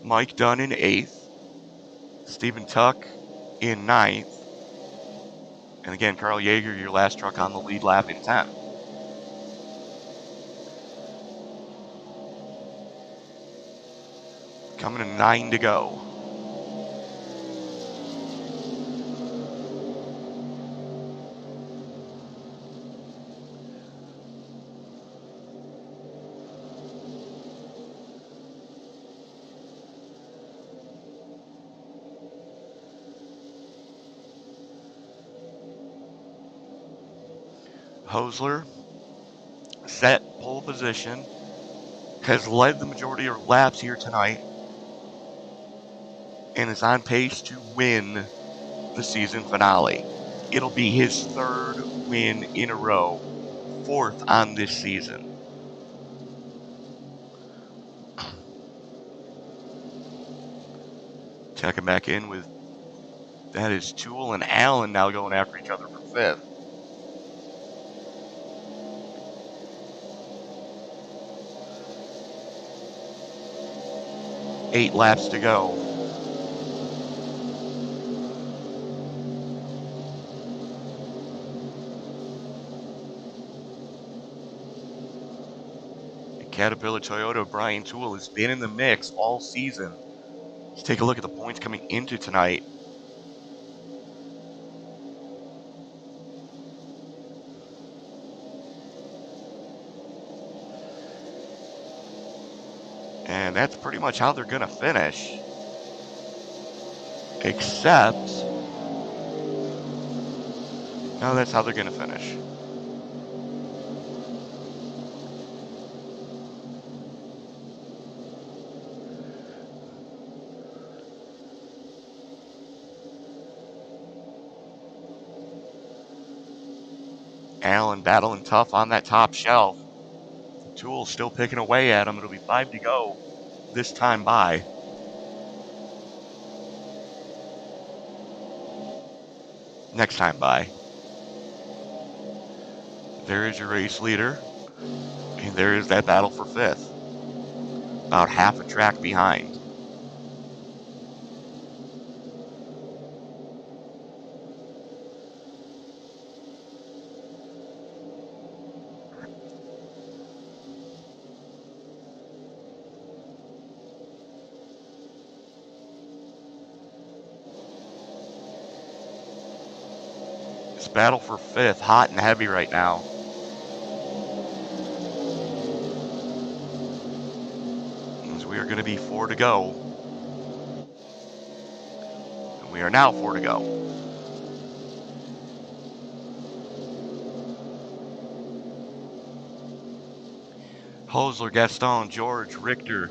Mike Dunn in 8th. Stephen Tuck in 9th. And again, Carl Yeager, your last truck on the lead lap in 10th. Coming to 9 to go. Hosler, set pole position, has led the majority of laps here tonight, and is on pace to win the season finale. It'll be his 3rd win in a row, 4th on this season. Checking back in with, that is Toole and Allen now going after each other for 5th. 8 laps to go. Caterpillar Toyota Brian Toole has been in the mix all season. Let's take a look at the points coming into tonight. And that's pretty much how they're going to finish. Except, no, that's how they're going to finish. Allen battling tough on that top shelf. Toole still picking away at him. It'll be 5 to go this time by. Next time by. There is your race leader. And there is that battle for 5th. About half a track behind. Battle for 5th, hot and heavy right now. As we are going to be 4 to go. And we are now 4 to go. Hosler, Gaston, George, Richter,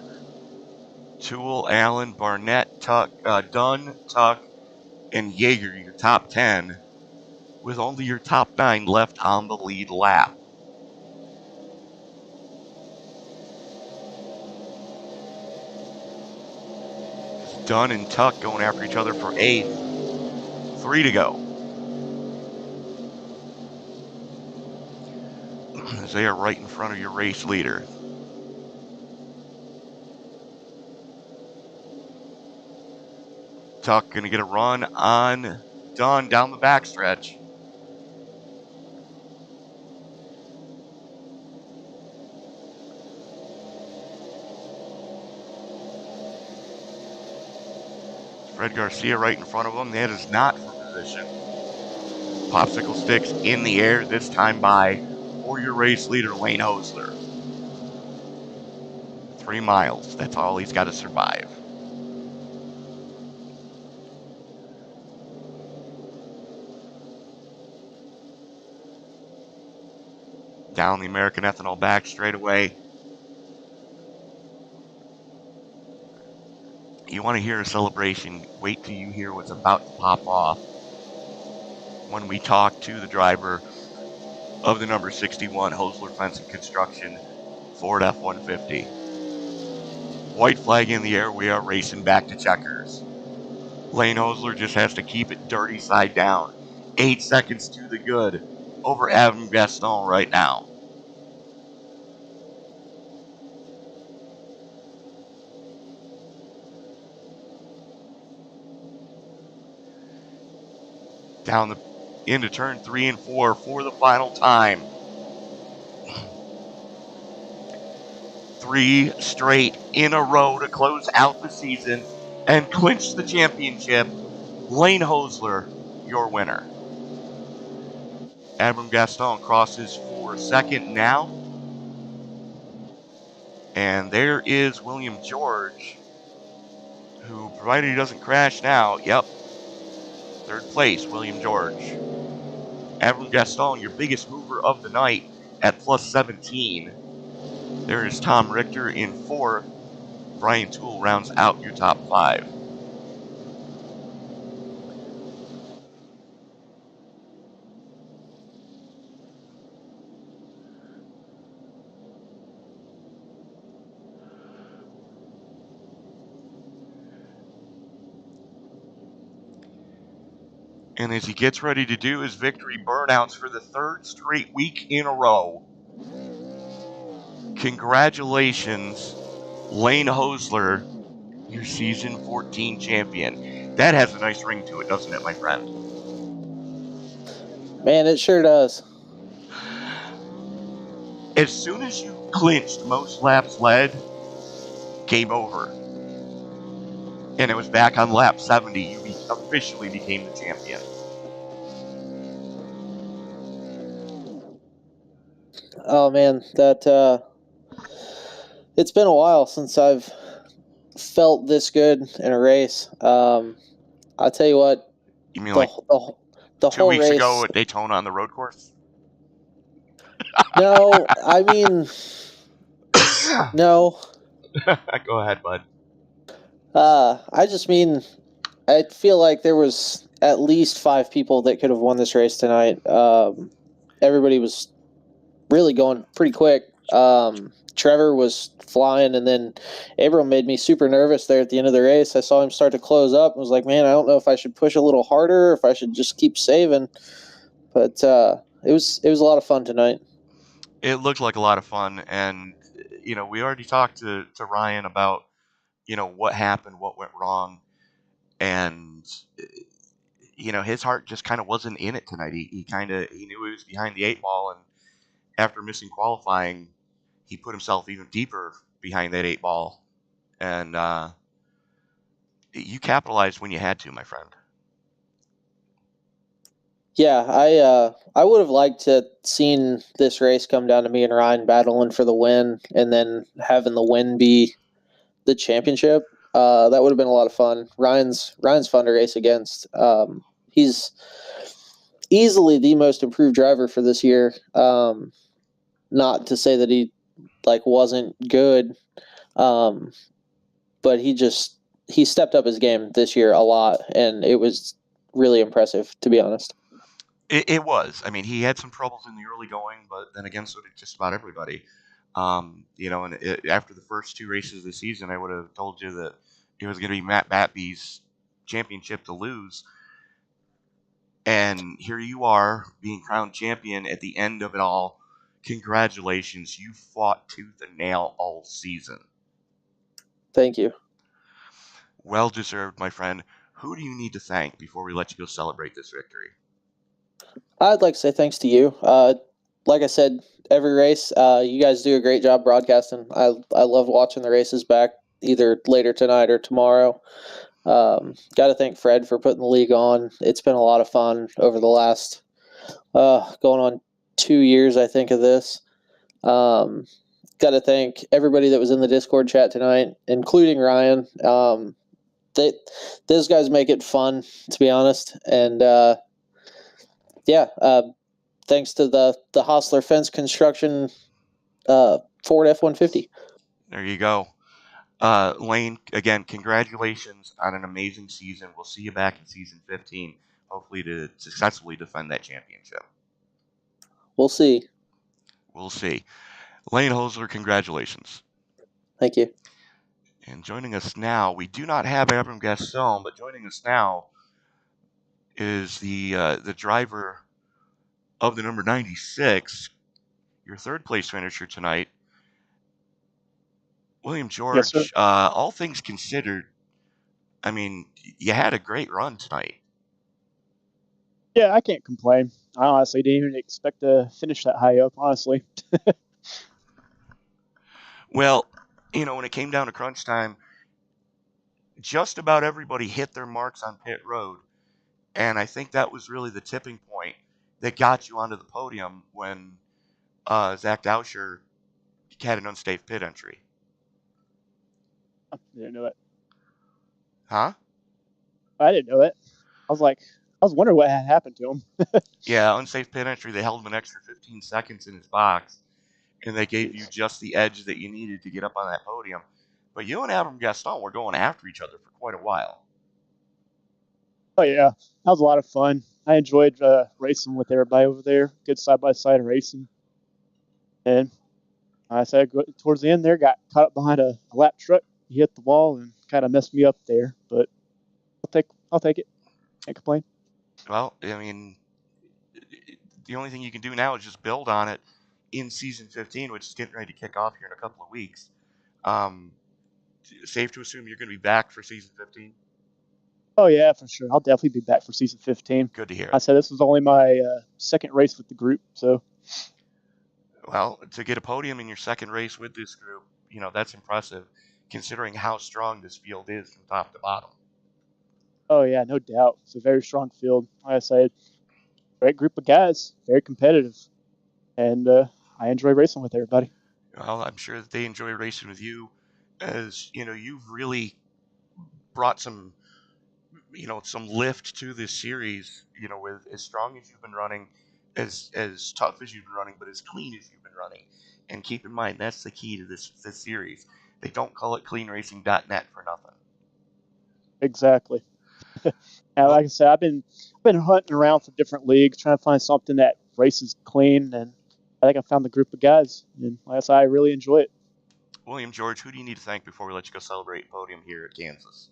Toole, Allen, Barnett, Tuck, Dunn, Tuck, and Yeager, your top 10. With only your top 9 left on the lead lap. Dunn and Tuck going after each other for 8th. 3 to go. As they are right in front of your race leader. Tuck going to get a run on Dunn down the backstretch. Fred Garcia right in front of him. That is not for position. Popsicle sticks in the air, this time by for your race leader, Lane Hosler. 3 miles. That's all he's got to survive. Down the American Ethanol back straightaway. You want to hear a celebration, wait till you hear what's about to pop off when we talk to the driver of the number 61 Hosler Fence and Construction Ford F-150. White flag in the air, we are racing back to checkers. Lane Hosler just has to keep it dirty side down. 8 seconds to the good over Adam Gaston right now. Down into turn 3 and 4 for the final time. 3 straight in a row to close out the season and clinch the championship. Lane Hosler, your winner. Adam Gaston crosses for second now. And there is William George, who, provided he doesn't crash now, yep, third place, William George. Adam Gaston, your biggest mover of the night at plus 17. There is Tom Richter in 4th. Brian Toole rounds out your top 5. And as he gets ready to do his victory burnouts for the 3rd straight week in a row, congratulations, Lane Hosler, your season 14 champion. That has a nice ring to it, doesn't it, my friend? Man, it sure does. As soon as you clinched most laps led, game over. And it was back on lap 70, you officially became the champion. Oh man, that it's been a while since I've felt this good in a race. I'll tell you what. You mean the, like the 2 whole weeks race, ago at Daytona on the road course? No, I mean, no. Go ahead, bud. I just mean, I feel like there was at least 5 people that could have won this race tonight. Everybody was really going pretty quick. Trevor was flying, and then Abram made me super nervous there at the end of the race. I saw him start to close up and was like, man, I don't know if I should push a little harder or if I should just keep saving. But it was a lot of fun tonight. It looked like a lot of fun, and we already talked to Ryan about what happened, what went wrong, and his heart just kind of wasn't in it tonight. He knew he was behind the 8 ball, and after missing qualifying, he put himself even deeper behind that 8 ball, and you capitalized when you had to, my friend. Yeah, I would have liked to seen this race come down to me and Ryan battling for the win, and then having the win be the championship. That would have been a lot of fun. Ryan's fun to race against. He's easily the most improved driver for this year. Not to say that he wasn't good, but he stepped up his game this year a lot, and it was really impressive, to be honest. It was. I mean, he had some troubles in the early going, but then again, so did just about everybody. And after the first 2 races of the season, I would have told you that it was going to be Matt Batby's championship to lose. And here you are, being crowned champion at the end of it all. Congratulations. You fought tooth and nail all season. Thank you. Well deserved, my friend. Who do you need to thank before we let you go celebrate this victory? I'd like to say thanks to you. Like I said, every race, you guys do a great job broadcasting. I love watching the races back either later tonight or tomorrow. Got to thank Fred for putting the league on. It's been a lot of fun over the last going on 2 years, I think, of this. Got to thank everybody that was in the Discord chat tonight, including Ryan. Those guys make it fun, to be honest. And thanks to the Hostler Fence Construction Ford F-150. There you go. Lane, again, congratulations on an amazing season. We'll see you back in season 15, hopefully to successfully defend that championship. We'll see. We'll see. Lane Hosler, congratulations. Thank you. And joining us now, we do not have Abram Gaston, but joining us now is the driver of the number 96, your third place finisher tonight, William George. Yes, sir. All things considered, I mean, you had a great run tonight. Yeah, I can't complain. I honestly didn't even expect to finish that high up, honestly. Well, you know, when it came down to crunch time, just about everybody hit their marks on pit road. And I think that was really the tipping point that got you onto the podium when Zach Dauscher had an unsafe pit entry. I didn't know that. Huh? I didn't know that. I was wondering what had happened to him. Yeah, unsafe pit entry. They held him an extra 15 seconds in his box, and they gave you just the edge that you needed to get up on that podium. But you and Abram Gaston were going after each other for quite a while. Oh, yeah. That was a lot of fun. I enjoyed racing with everybody over there. Good side-by-side racing. And I said towards the end there, got caught up behind a lap truck. He hit the wall and kind of messed me up there. But I'll take it. Can't complain. Well, I mean, the only thing you can do now is just build on it in season 15, which is getting ready to kick off here in a couple of weeks. Safe to assume you're going to be back for season 15? Oh, yeah, for sure. I'll definitely be back for season 15. Good to hear. I said this was only my second race with the group, so. Well, to get a podium in your second race with this group, you know, that's impressive, considering how strong this field is from top to bottom. Oh, yeah, no doubt. It's a very strong field. Like I said, great group of guys, very competitive. And I enjoy racing with everybody. Well, I'm sure that they enjoy racing with you, as, you know, you've really brought some, you know, some lift to this series, you know, with as strong as you've been running, as tough as you've been running, but as clean as you've been running. And keep in mind, that's the key to this series. They don't call it cleanracing.net for nothing. Exactly. And like I said, I've been hunting around for different leagues, trying to find something that races clean, and I think I found the group of guys, and like I said, I really enjoy it. William George, who do you need to thank before we let you go celebrate podium here at Kansas?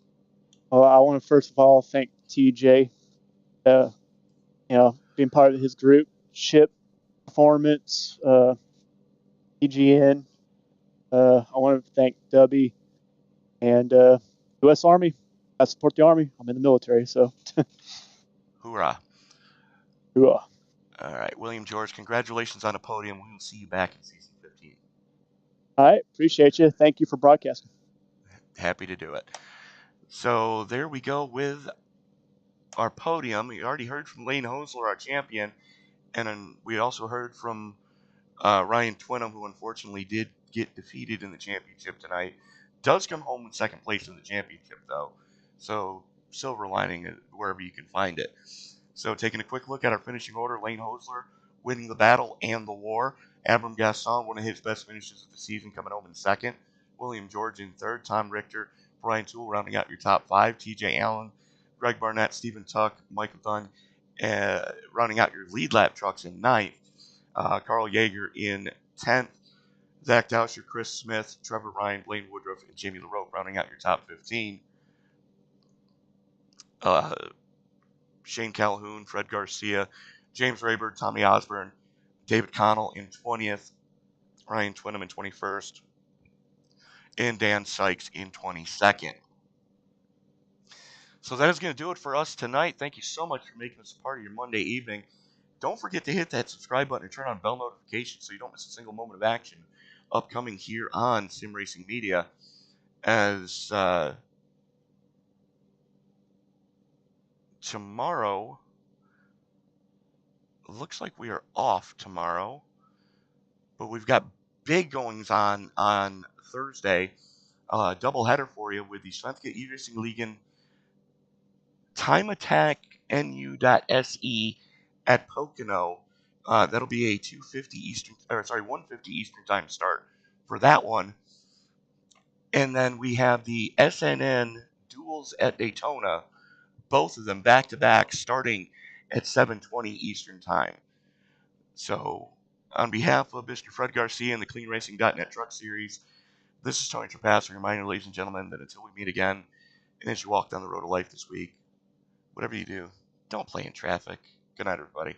Well, I want to first of all thank TJ, you know, being part of his group, Ship, Performance, EGN. I want to thank Dubby and U.S. Army. I support the Army. I'm in the military, so. Hoorah. Hoorah. All right, William George, congratulations on a podium. We will see you back in season 15. All right, appreciate you. Thank you for broadcasting. Happy to do it. So there we go with our podium. We already heard from Lane Hosler, our champion, and then we also heard from Ryan Twinham, who unfortunately did get defeated in the championship tonight. Does come home in second place in the championship, though. So silver lining wherever you can find it. So taking a quick look at our finishing order, Lane Hosler winning the battle and the war. Abram Gaston, one of his best finishes of the season, coming home in second. William George in third. Tom Richter, Brian Toole rounding out your top five. TJ Allen, Greg Barnett, Stephen Tuck, Michael Dunn rounding out your lead lap trucks in ninth. Carl Yeager in 10th. Zach Dauscher, Chris Smith, Trevor Ryan, Blaine Woodruff, and Jamie LaRoque rounding out your top 15. Shane Calhoun, Fred Garcia, James Rayburn, Tommy Osborne, David Connell in 20th, Ryan Twinham in 21st, and Dan Sykes in 22nd. So that is going to do it for us tonight. Thank you so much for making us a part of your Monday evening. Don't forget to hit that subscribe button and turn on bell notifications so you don't miss a single moment of action upcoming here on Sim Racing Media. As tomorrow, looks like we are off tomorrow, but we've got big goings on Thursday. Doubleheader for you with the Svenska iRacing Ligan Time Attack NU.SE at Pocono. That'll be a 1:50 Eastern time start for that one. And then we have the SNN Duels at Daytona, both of them back to back, starting at 7:20 Eastern time. So, on behalf of Mr. Fred Garcia and the CleanRacing.net Truck Series, this is Tony Trapasso, reminding you, ladies and gentlemen, that until we meet again, and as you walk down the road of life this week, whatever you do, don't play in traffic. Good night, everybody.